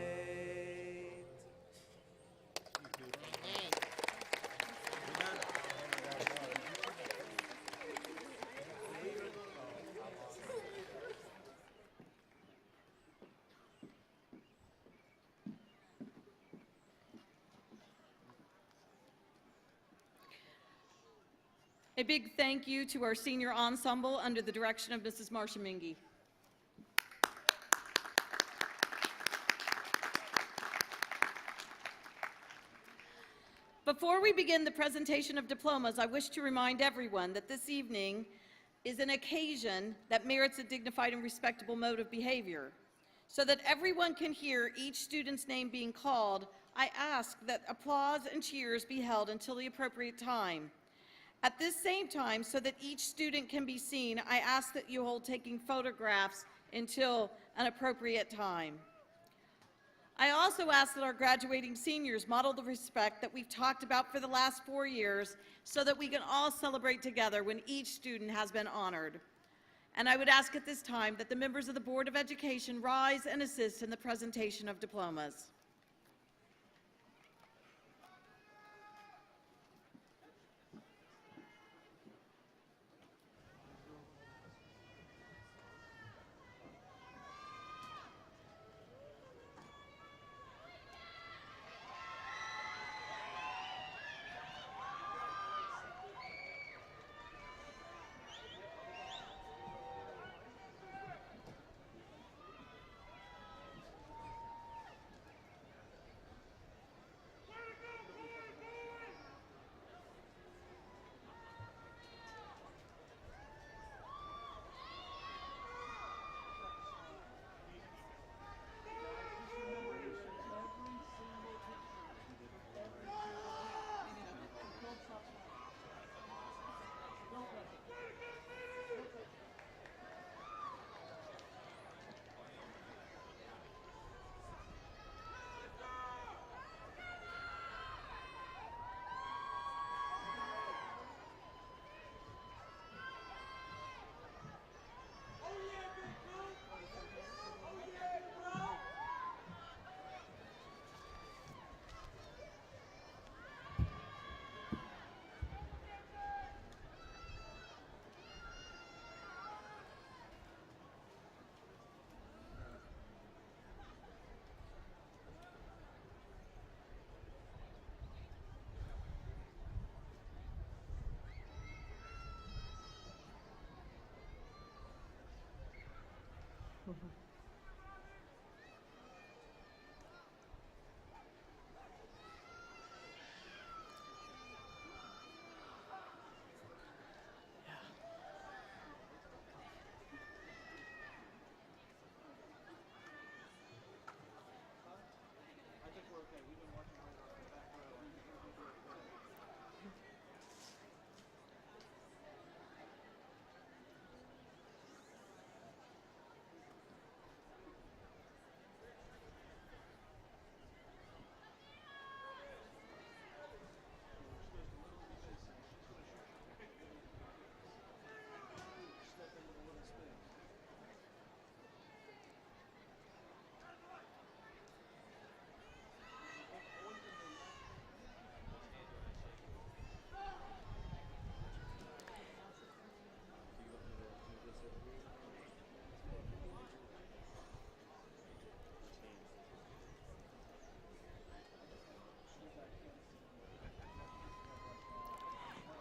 A big thank you to our senior ensemble under the direction of Mrs. Marsha Mingy. Before we begin the presentation of diplomas, I wish to remind everyone that this evening is an occasion that merits a dignified and respectable mode of behavior. So that everyone can hear each student's name being called, I ask that applause and cheers be held until the appropriate time. At this same time, so that each student can be seen, I ask that you hold taking photographs until an appropriate time. I also ask that our graduating seniors model the respect that we've talked about for the last 4 years so that we can all celebrate together when each student has been honored. And I would ask at this time that the members of the Board of Education rise and assist in the presentation of diplomas.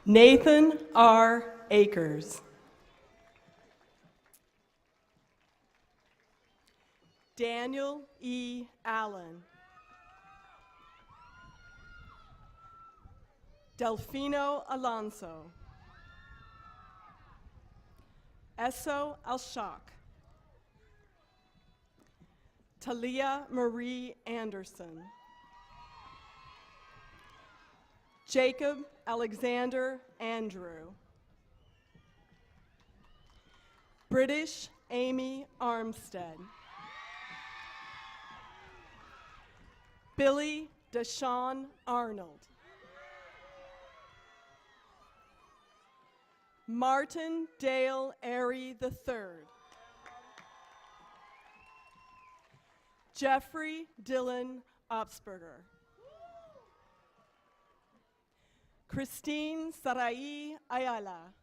Nathan R. Akers. Daniel E. Allen. Delfino Alonso. Esso Alshak. Talia Marie Anderson. Jacob Alexander Andrew. British Amy Armstead. Billy Deshawn Arnold. Martin Dale Airy III. Jeffrey Dylan Opsberger. Christine Sarai Ayala.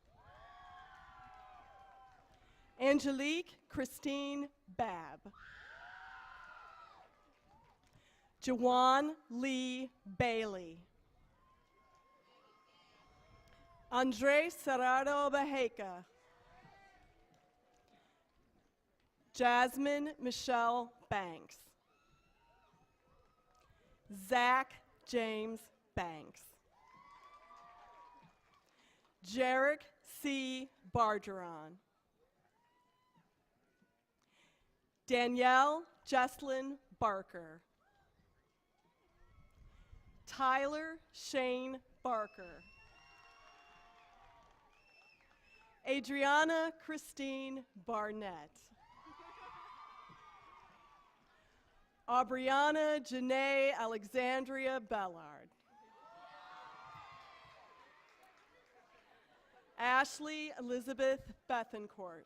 Angelique Christine Babb. Jawan Lee Bailey. Andre Serrado Bajeca. Jasmine Michelle Banks. Zach James Banks. Jarek C. Bargeron. Danielle Jesslyn Barker. Tyler Shane Barker. Adriana Christine Barnett. Aubriana Janae Alexandria Bellard. Ashley Elizabeth Bethencourt.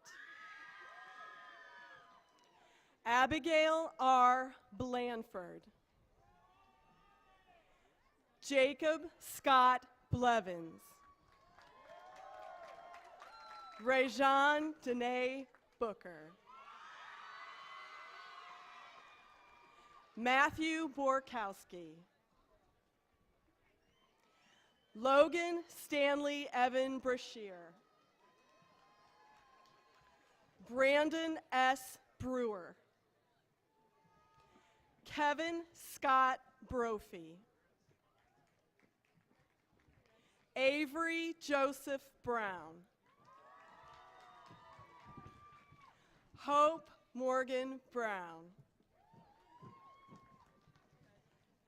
Abigail R. Blanford. Jacob Scott Blevins. Rajan Danae Booker. Matthew Borkowski. Logan Stanley Evan Brashear. Brandon S. Brewer. Kevin Scott Brophy. Avery Joseph Brown. Hope Morgan Brown.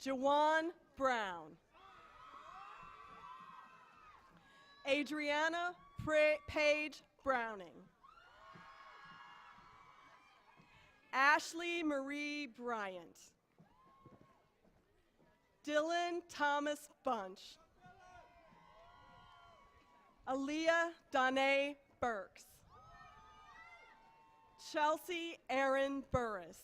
Jawan Brown. Adriana Page Browning. Ashley Marie Bryant. Dylan Thomas Bunch. Aaliyah Danae Burks. Chelsea Aaron Burris.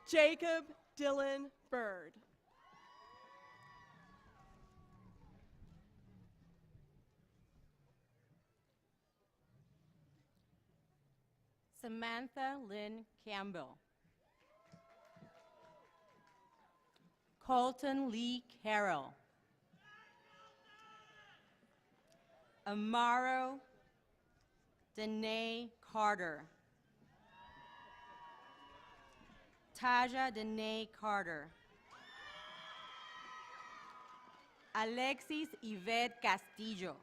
Jacob Dylan Bird. Samantha Lynn Campbell. Colton Lee Carroll. Amaro Danae Carter. Taja Danae Carter. Alexis Yvette Castillo.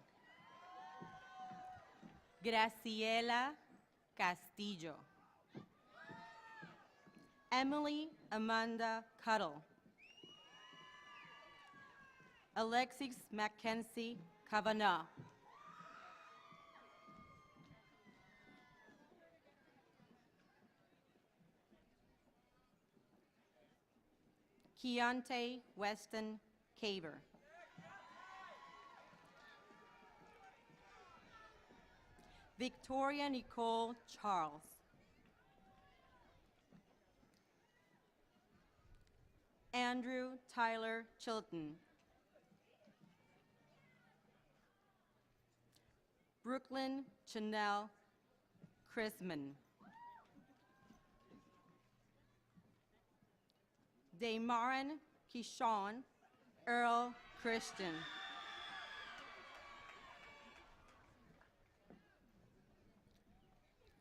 Graciela Castillo. Emily Amanda Cuddle. Alexis Mackenzie Kavanaugh. Keontae Weston Caver. Victoria Nicole Charles. Andrew Tyler Chilton. Brooklyn Chanel Chrisman. Damarin Kishon Earl Christian.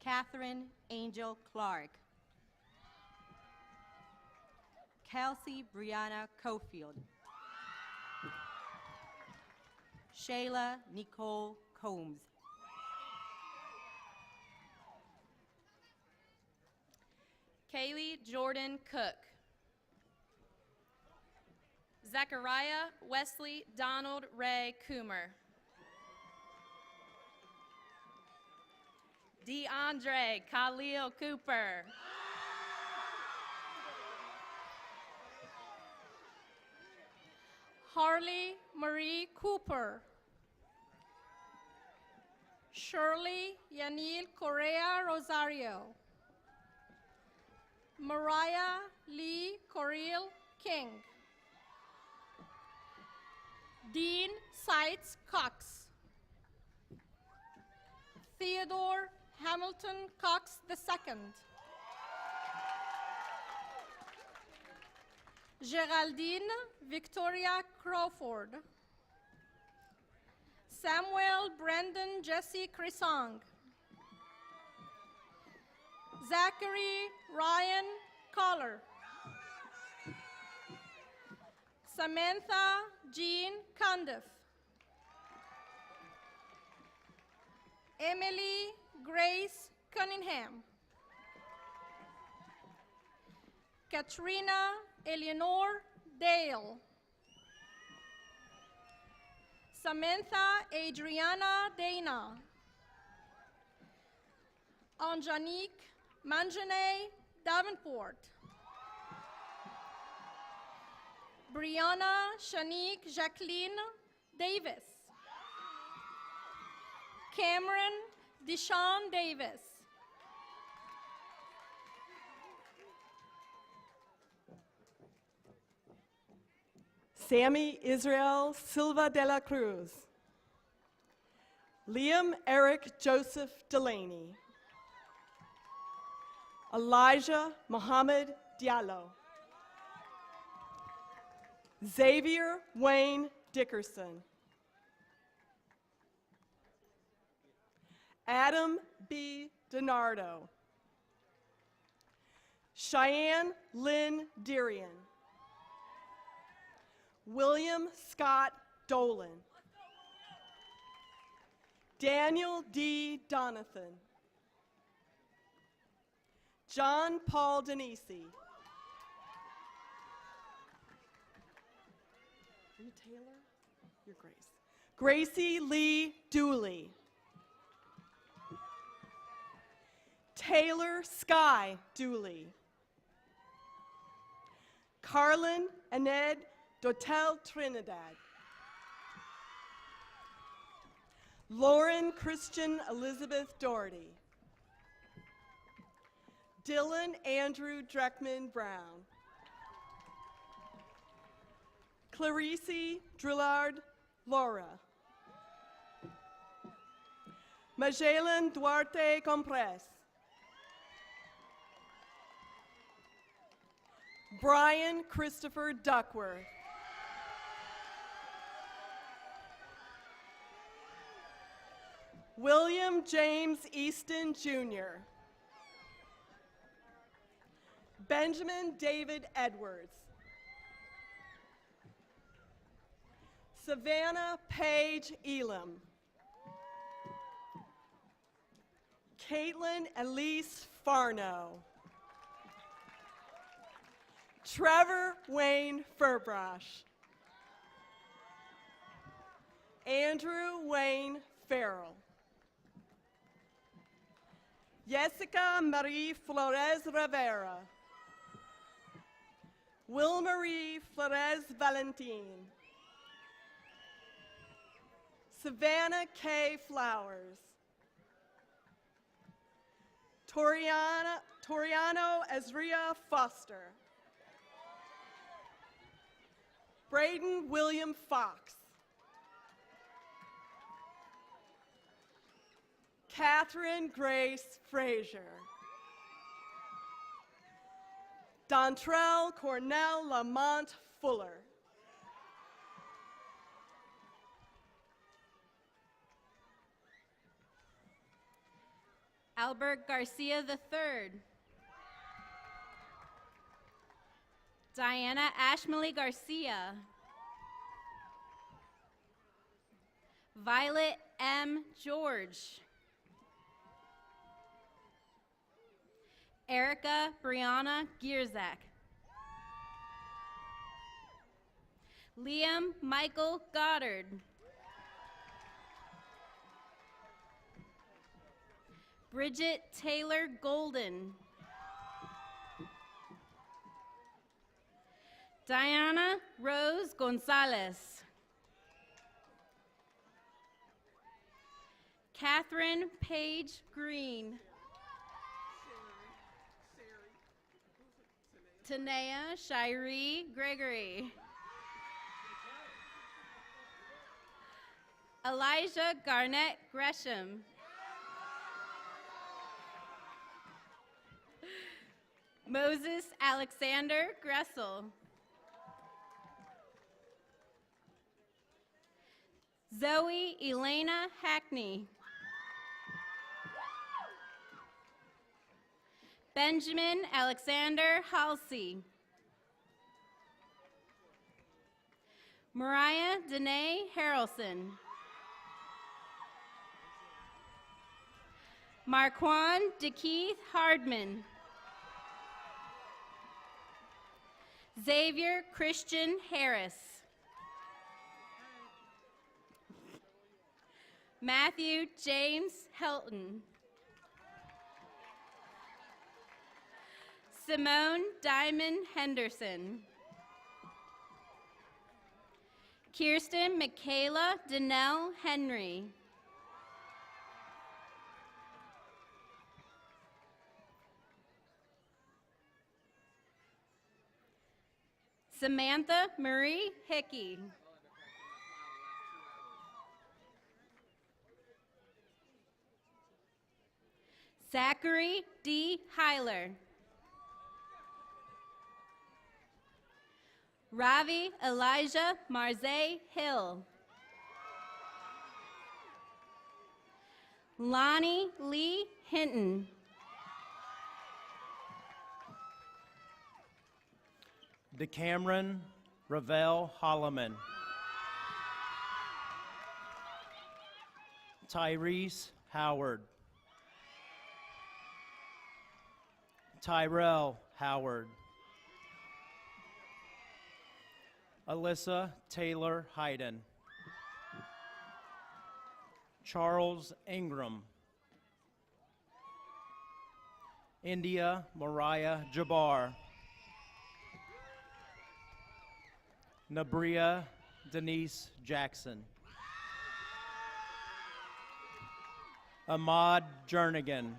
Catherine Angel Clark. Kelsey Brianna Cofield. Shayla Nicole Combs. Kaylee Jordan Cook. Zachariah Wesley Donald Ray Coomer. DeAndre Khalil Cooper. Harley Marie Cooper. Shirley Yanil Correa Rosario. Mariah Lee Coril King. Dean Seitz Cox. Theodore Hamilton Cox II. Geraldine Victoria Crawford. Samuel Brendan Jesse Crisong. Zachary Ryan Collar. Samantha Jean Condiff. Emily Grace Cunningham. Katrina Eleanor Dale. Samantha Adriana Dana. Anjanique Manjane Davenport. Brianna Shanique Jacqueline Davis. Cameron Deshawn Davis. Sammy Israel Silva de la Cruz. Liam Eric Joseph Delaney. Elijah Muhammad Diallo. Xavier Wayne Dickerson. Adam B. DiNardo. Cheyenne Lynn Dirian. William Scott Dolan. Daniel D. Donathan. John Paul Denisi. Are you Taylor? You're Grace. Gracie Lee Dooley. Taylor Sky Dooley. Carlin Aned Dotel Trinidad. Lauren Christian Elizabeth Doherty. Dylan Andrew Dreckman Brown. Clarice Drillard Laura. Magellan Duarte Compres. Brian Christopher Duckworth. William James Easton Jr. Benjamin David Edwards. Savannah Paige Elam. Caitlin Elise Farno. Trevor Wayne Furbrush. Andrew Wayne Farrell. Jessica Marie Flores Rivera. Will Marie Flores Valentin. Savannah K. Flowers. Toriano Ezria Foster. Braden William Fox. Catherine Grace Frazier. Dontrell Cornell Lamont Fuller. Albert Garcia III. Diana Ashmley Garcia. Violet M. George. Erica Brianna Gierzak. Liam Michael Goddard. Bridget Taylor Golden. Diana Rose Gonzalez. Catherine Page Green. Tanea Shiree Gregory. Elijah Garnett Gresham. Moses Alexander Gressel. Zoe Elena Hackney. Benjamin Alexander Halsey. Mariah Danae Harrelson. Marquand DeKeith Hardman. Xavier Christian Harris. Matthew James Helton. Simone Diamond Henderson. Kirsten Michaela Donnell Henry. Samantha Marie Hickey. Zachary D. Heiler. Ravi Elijah Marze Hill. Lonnie Lee Hinton. DeCameron Ravel Holloman. Tyrese Howard. Tyrell Howard. Alyssa Taylor Hayden. Charles Ingram. India Mariah Jabbar. Nabria Denise Jackson. Ahmad Jernigan.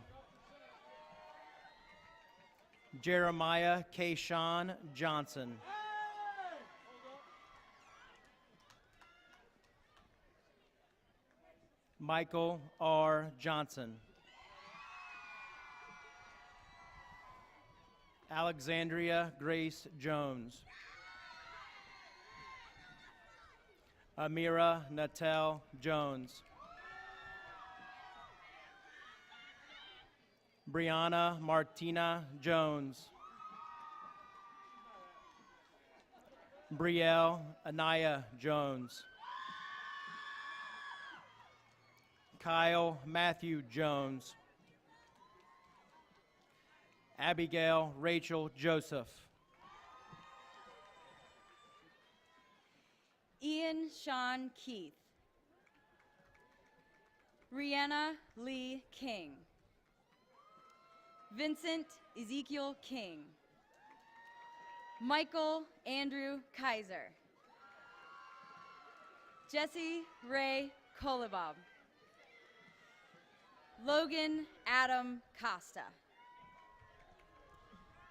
Jeremiah Kayshawn Johnson. Michael R. Johnson. Alexandria Grace Jones. Amira Natel Jones. Brianna Martina Jones. Brielle Anaya Jones. Kyle Matthew Jones. Abigail Rachel Joseph. Ian Sean Keith. Rihanna Lee King. Vincent Ezekiel King. Michael Andrew Kaiser. Jesse Ray Kolobob. Logan Adam Costa.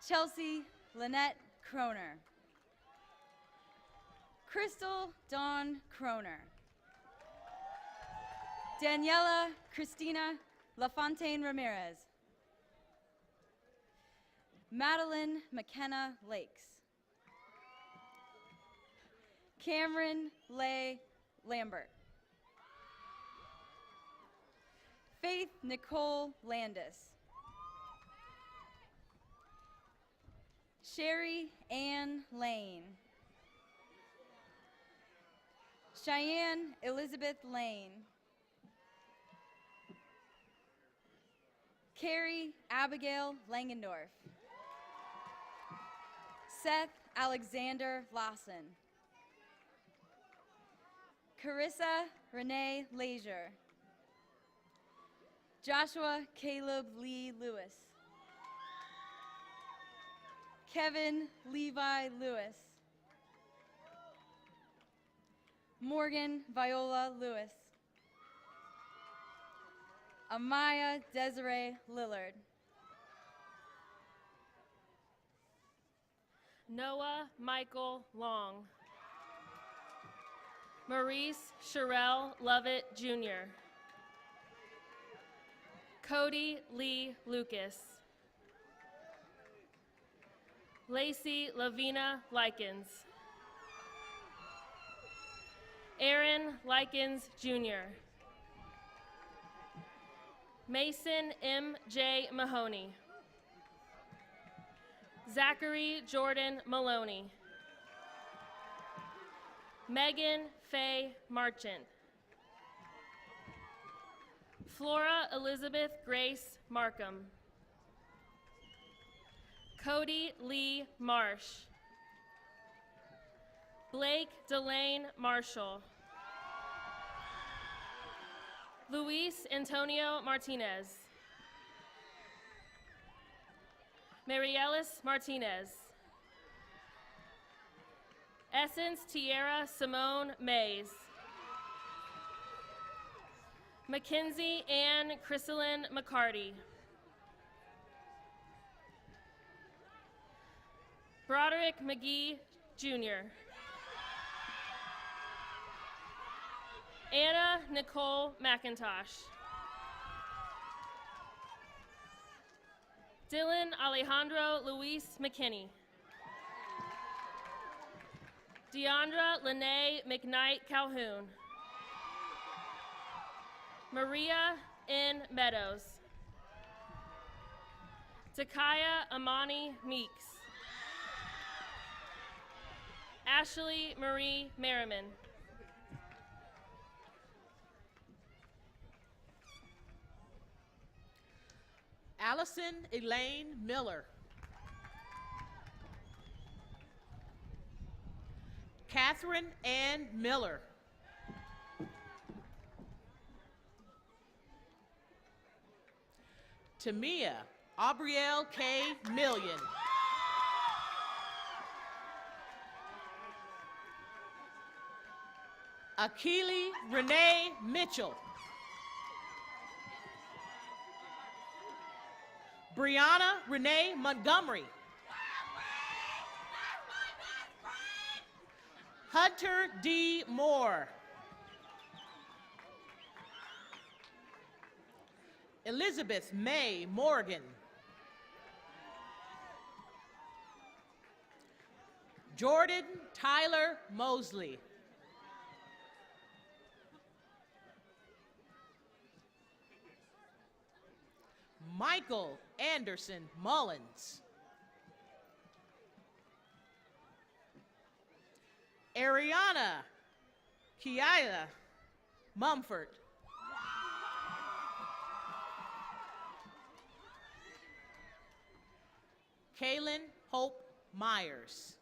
Chelsea Lynette Kroner. Crystal Dawn Kroner. Daniela Christina LaFontaine Ramirez. Madeline McKenna Lakes. Cameron Leigh Lambert. Faith Nicole Landis. Sherry Ann Lane. Cheyenne Elizabeth Lane. Carrie Abigail Langendorf. Seth Alexander Lawson. Carissa Renee Leisure. Joshua Caleb Lee Lewis. Kevin Levi Lewis. Morgan Viola Lewis. Amaya Desiree Lillard. Noah Michael Long. Maurice Sherelle Lovett Jr. Cody Lee Lucas. Lacey Lavina Likens. Aaron Likens Jr. Mason M.J. Mahoney. Zachary Jordan Maloney. Megan Faye Marchant. Flora Elizabeth Grace Markham. Cody Lee Marsh. Blake Delane Marshall. Luis Antonio Martinez. Marielis Martinez. Essence Tierra Simone Mays. Mackenzie Ann Chrysalyn McCarty. Broderick McGee Jr. Anna Nicole McIntosh. Dylan Alejandro Luis McKinney. Deandra Lene McKnight Calhoun. Maria N. Meadows. Takaya Amani Meeks. Ashley Marie Merriman. Allison Elaine Miller. Catherine Ann Miller. Tamia Aubrielle K. Million. Akili Renee Mitchell. Brianna Renee Montgomery. Hunter D. Moore. Elizabeth May Morgan. Jordan Tyler Mosley. Michael Anderson Mullins. Ariana Kiala Mumford. Kaylin Hope Myers.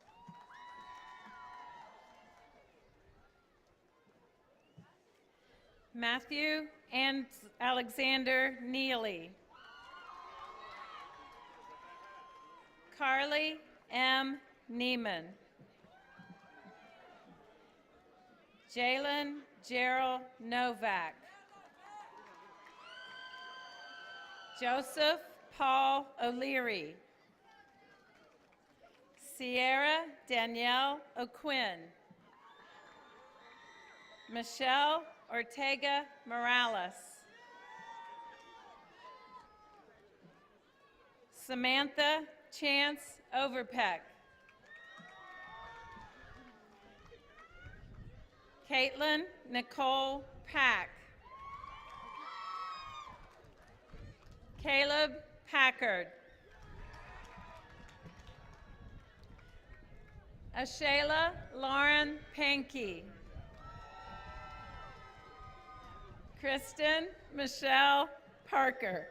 Matthew and Alexander Neely. Carly M. Neiman. Jalen Gerald Novak. Joseph Paul O'Leary. Sierra Danielle O'Quinn. Michelle Ortega Morales. Samantha Chance Overpeck. Caitlin Nicole Pack. Caleb Packard. Ashayla Lauren Pankey. Kristen Michelle Parker.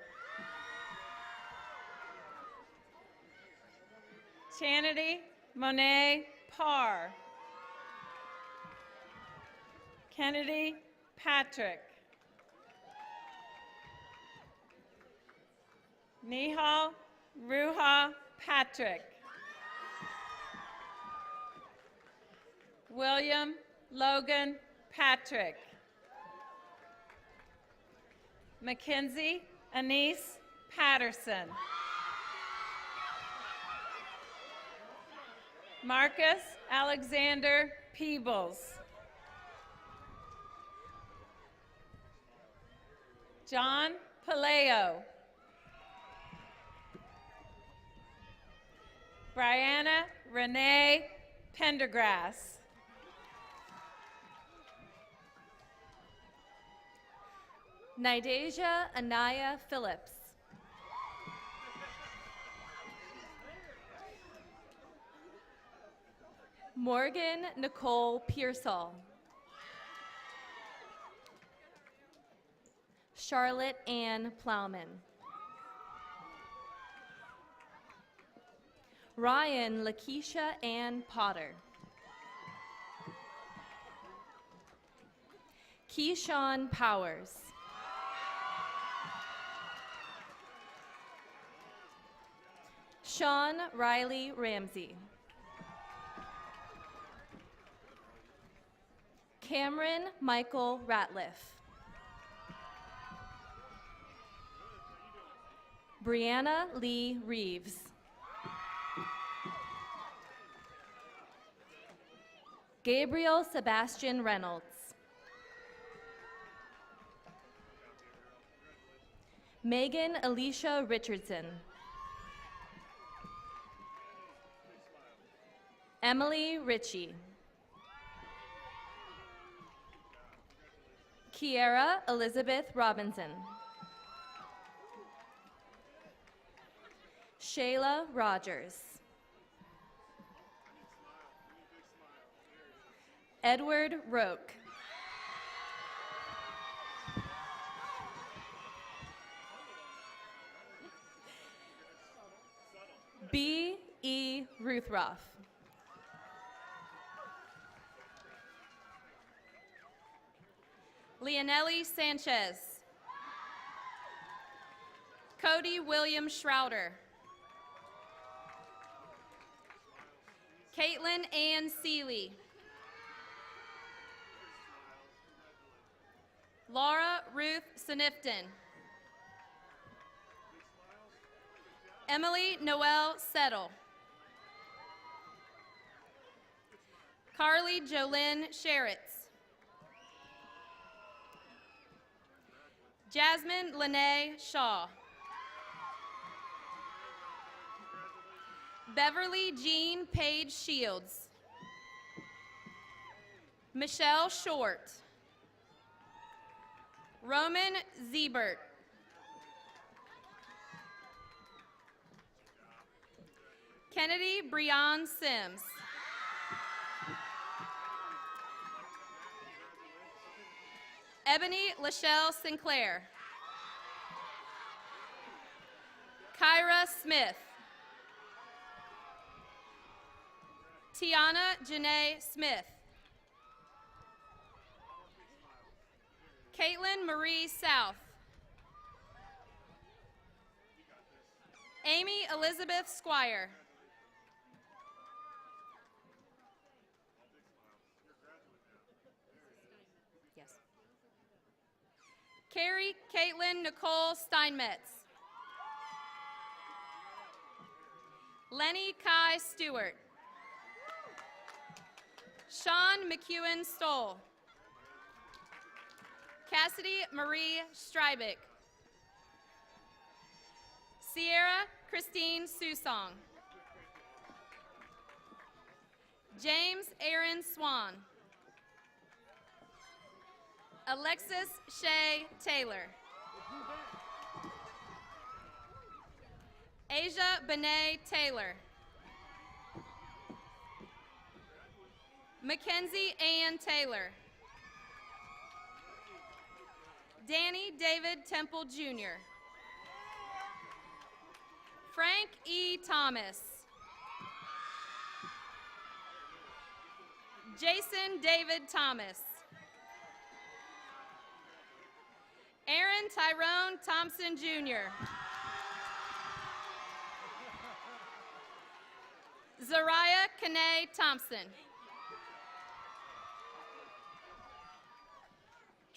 Chanity Monet Parr. Kennedy Patrick. Nihal Ruha Patrick. William Logan Patrick. Mackenzie Anise Patterson. Marcus Alexander Peebles. John Paleo. Brianna Renee Pendergrass. Nidasia Anaya Phillips. Morgan Nicole Pearsall. Charlotte Ann Plowman. Ryan Lakeisha Ann Potter. Keyshawn Powers. Sean Riley Ramsey. Cameron Michael Ratliff. Brianna Lee Reeves. Gabriel Sebastian Reynolds. Megan Alicia Richardson. Emily Ritchie. Kiera Elizabeth Robinson. Shayla Rogers. Edward Roque. B. E. Ruthroff. Leonelli Sanchez. Cody William Schrouder. Caitlin Ann Seeley. Laura Ruth Snifton. Emily Noel Settle. Carly Jolynn Sheritz. Jasmine Lene Shaw. Beverly Jean Page Shields. Michelle Short. Roman Ziebert. Kennedy Breon Sims. Ebony Lachelle Sinclair. Kyra Smith. Tiana Janae Smith. Caitlin Marie South. Amy Elizabeth Squire. Yes. Carrie Caitlin Nicole Steinmetz. Lenny Kai Stewart. Sean McEwen Stoll. Cassidy Marie Strybeck. Sierra Christine Susong. James Aaron Swan. Alexis Shea Taylor. Asia Benet Taylor. Mackenzie Ann Taylor. Danny David Temple Jr. Frank E. Thomas. Jason David Thomas. Aaron Tyrone Thompson Jr. Zariah Kane Thompson.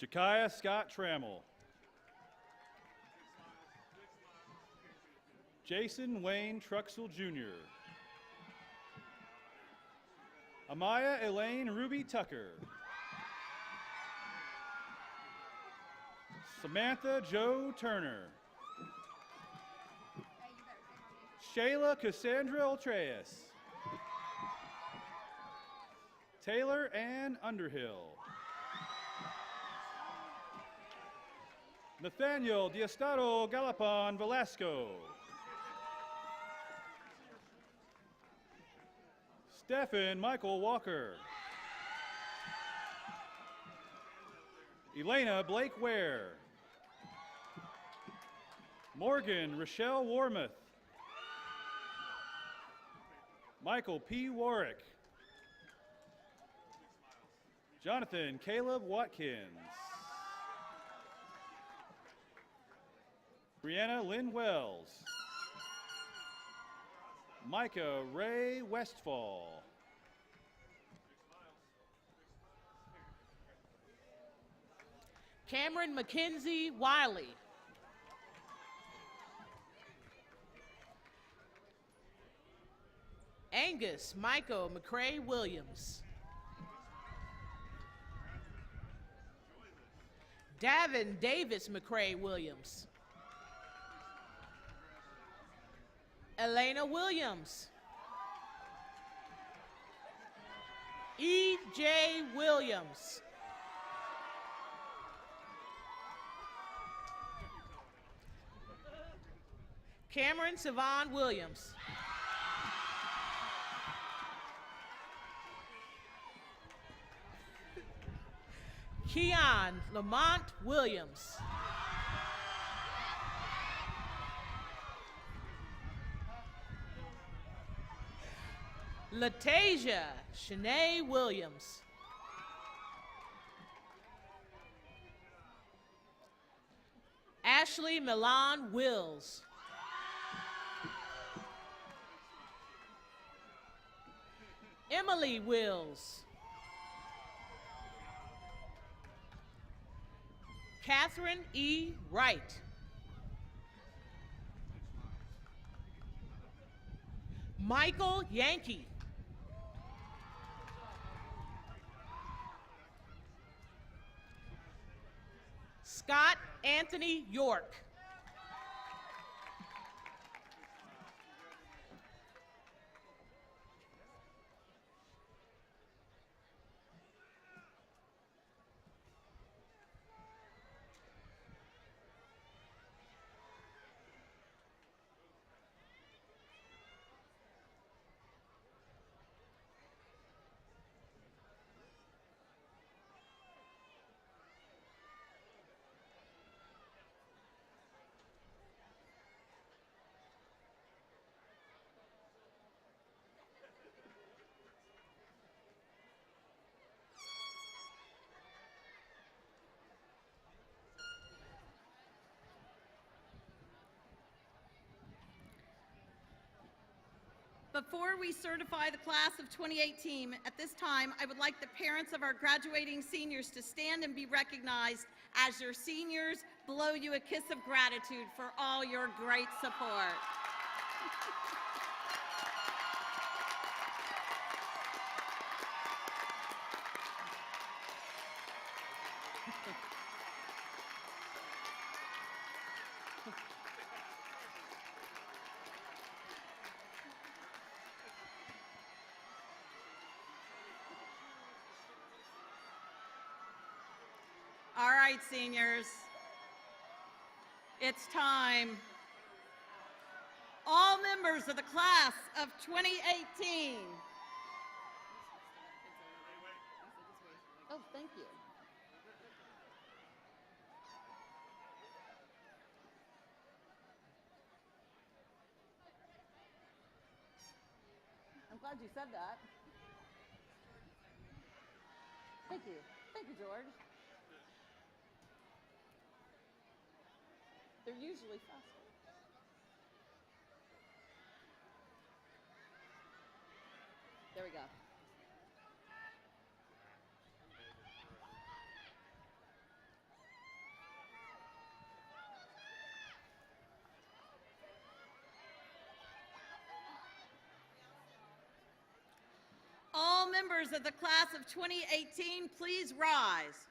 Jekiah Scott Trammell. Jason Wayne Truxell Jr. Amaya Elaine Ruby Tucker. Samantha Joe Turner. Shayla Cassandra Ultreas. Taylor Ann Underhill. Nathaniel Diestado Galapan Velasco. Stephen Michael Walker. Elena Blake Ware. Morgan Rochelle Warmouth. Michael P. Warwick. Jonathan Caleb Watkins. Brianna Lynn Wells. Micah Ray Westfall. Cameron Mackenzie Wiley. Angus Michael McCrae Williams. Davin Davis McCrae Williams. Elena Williams. E.J. Williams. Cameron Savon Williams. Keon Lamont Williams. Latasia Shanae Williams. Ashley Milan Wills. Emily Wills. Catherine E. Wright. Michael Yankee. Scott Anthony York. Before we certify the class of 2018, at this time, I would like the parents of our graduating seniors to stand and be recognized as your seniors blow you a kiss of gratitude for all your great support. All right, seniors, it's time. All members of the class of 2018. Oh, thank you. I'm glad you said that. Thank you. Thank you, George. They're usually faster. There we go. All members of the class of 2018, please rise.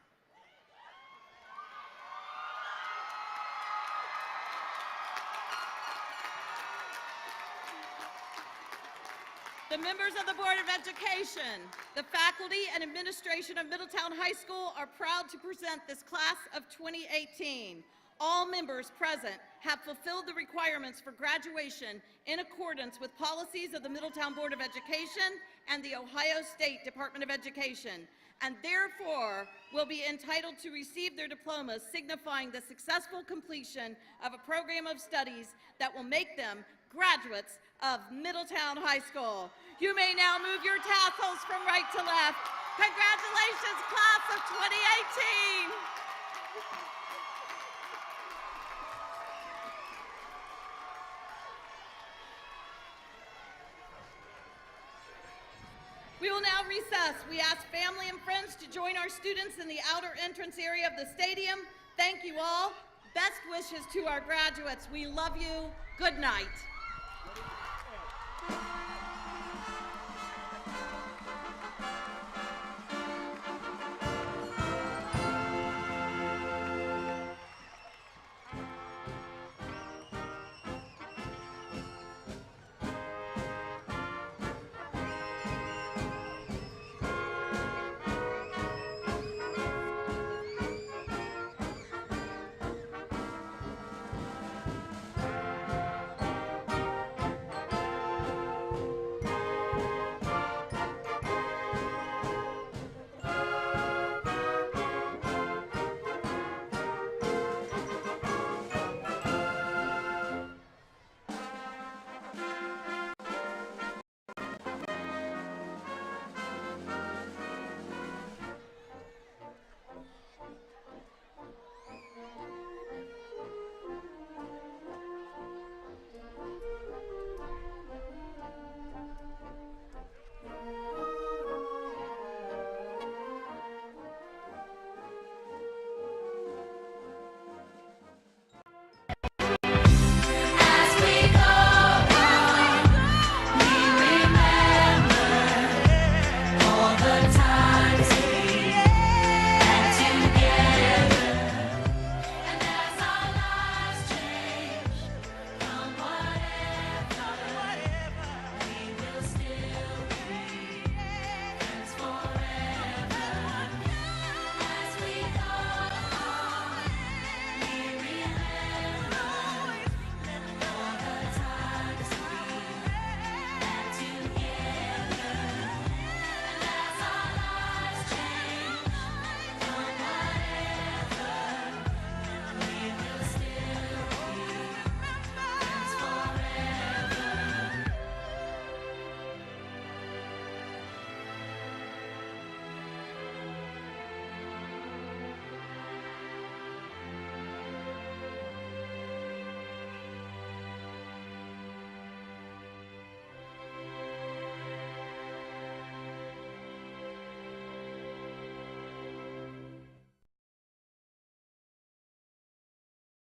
The members of the Board of Education, the faculty and administration of Middletown High School are proud to present this class of 2018. All members present have fulfilled the requirements for graduation in accordance with policies of the Middletown Board of Education and the Ohio State Department of Education, and therefore will be entitled to receive their diplomas, signifying the successful completion of a program of studies that will make them graduates of Middletown High School. You may now move your tassels from right to left. Congratulations, class of 2018. We will now recess. We ask family and friends to join our students in the outer entrance area of the stadium. Thank you all. Best wishes to our graduates. We love you. Good night.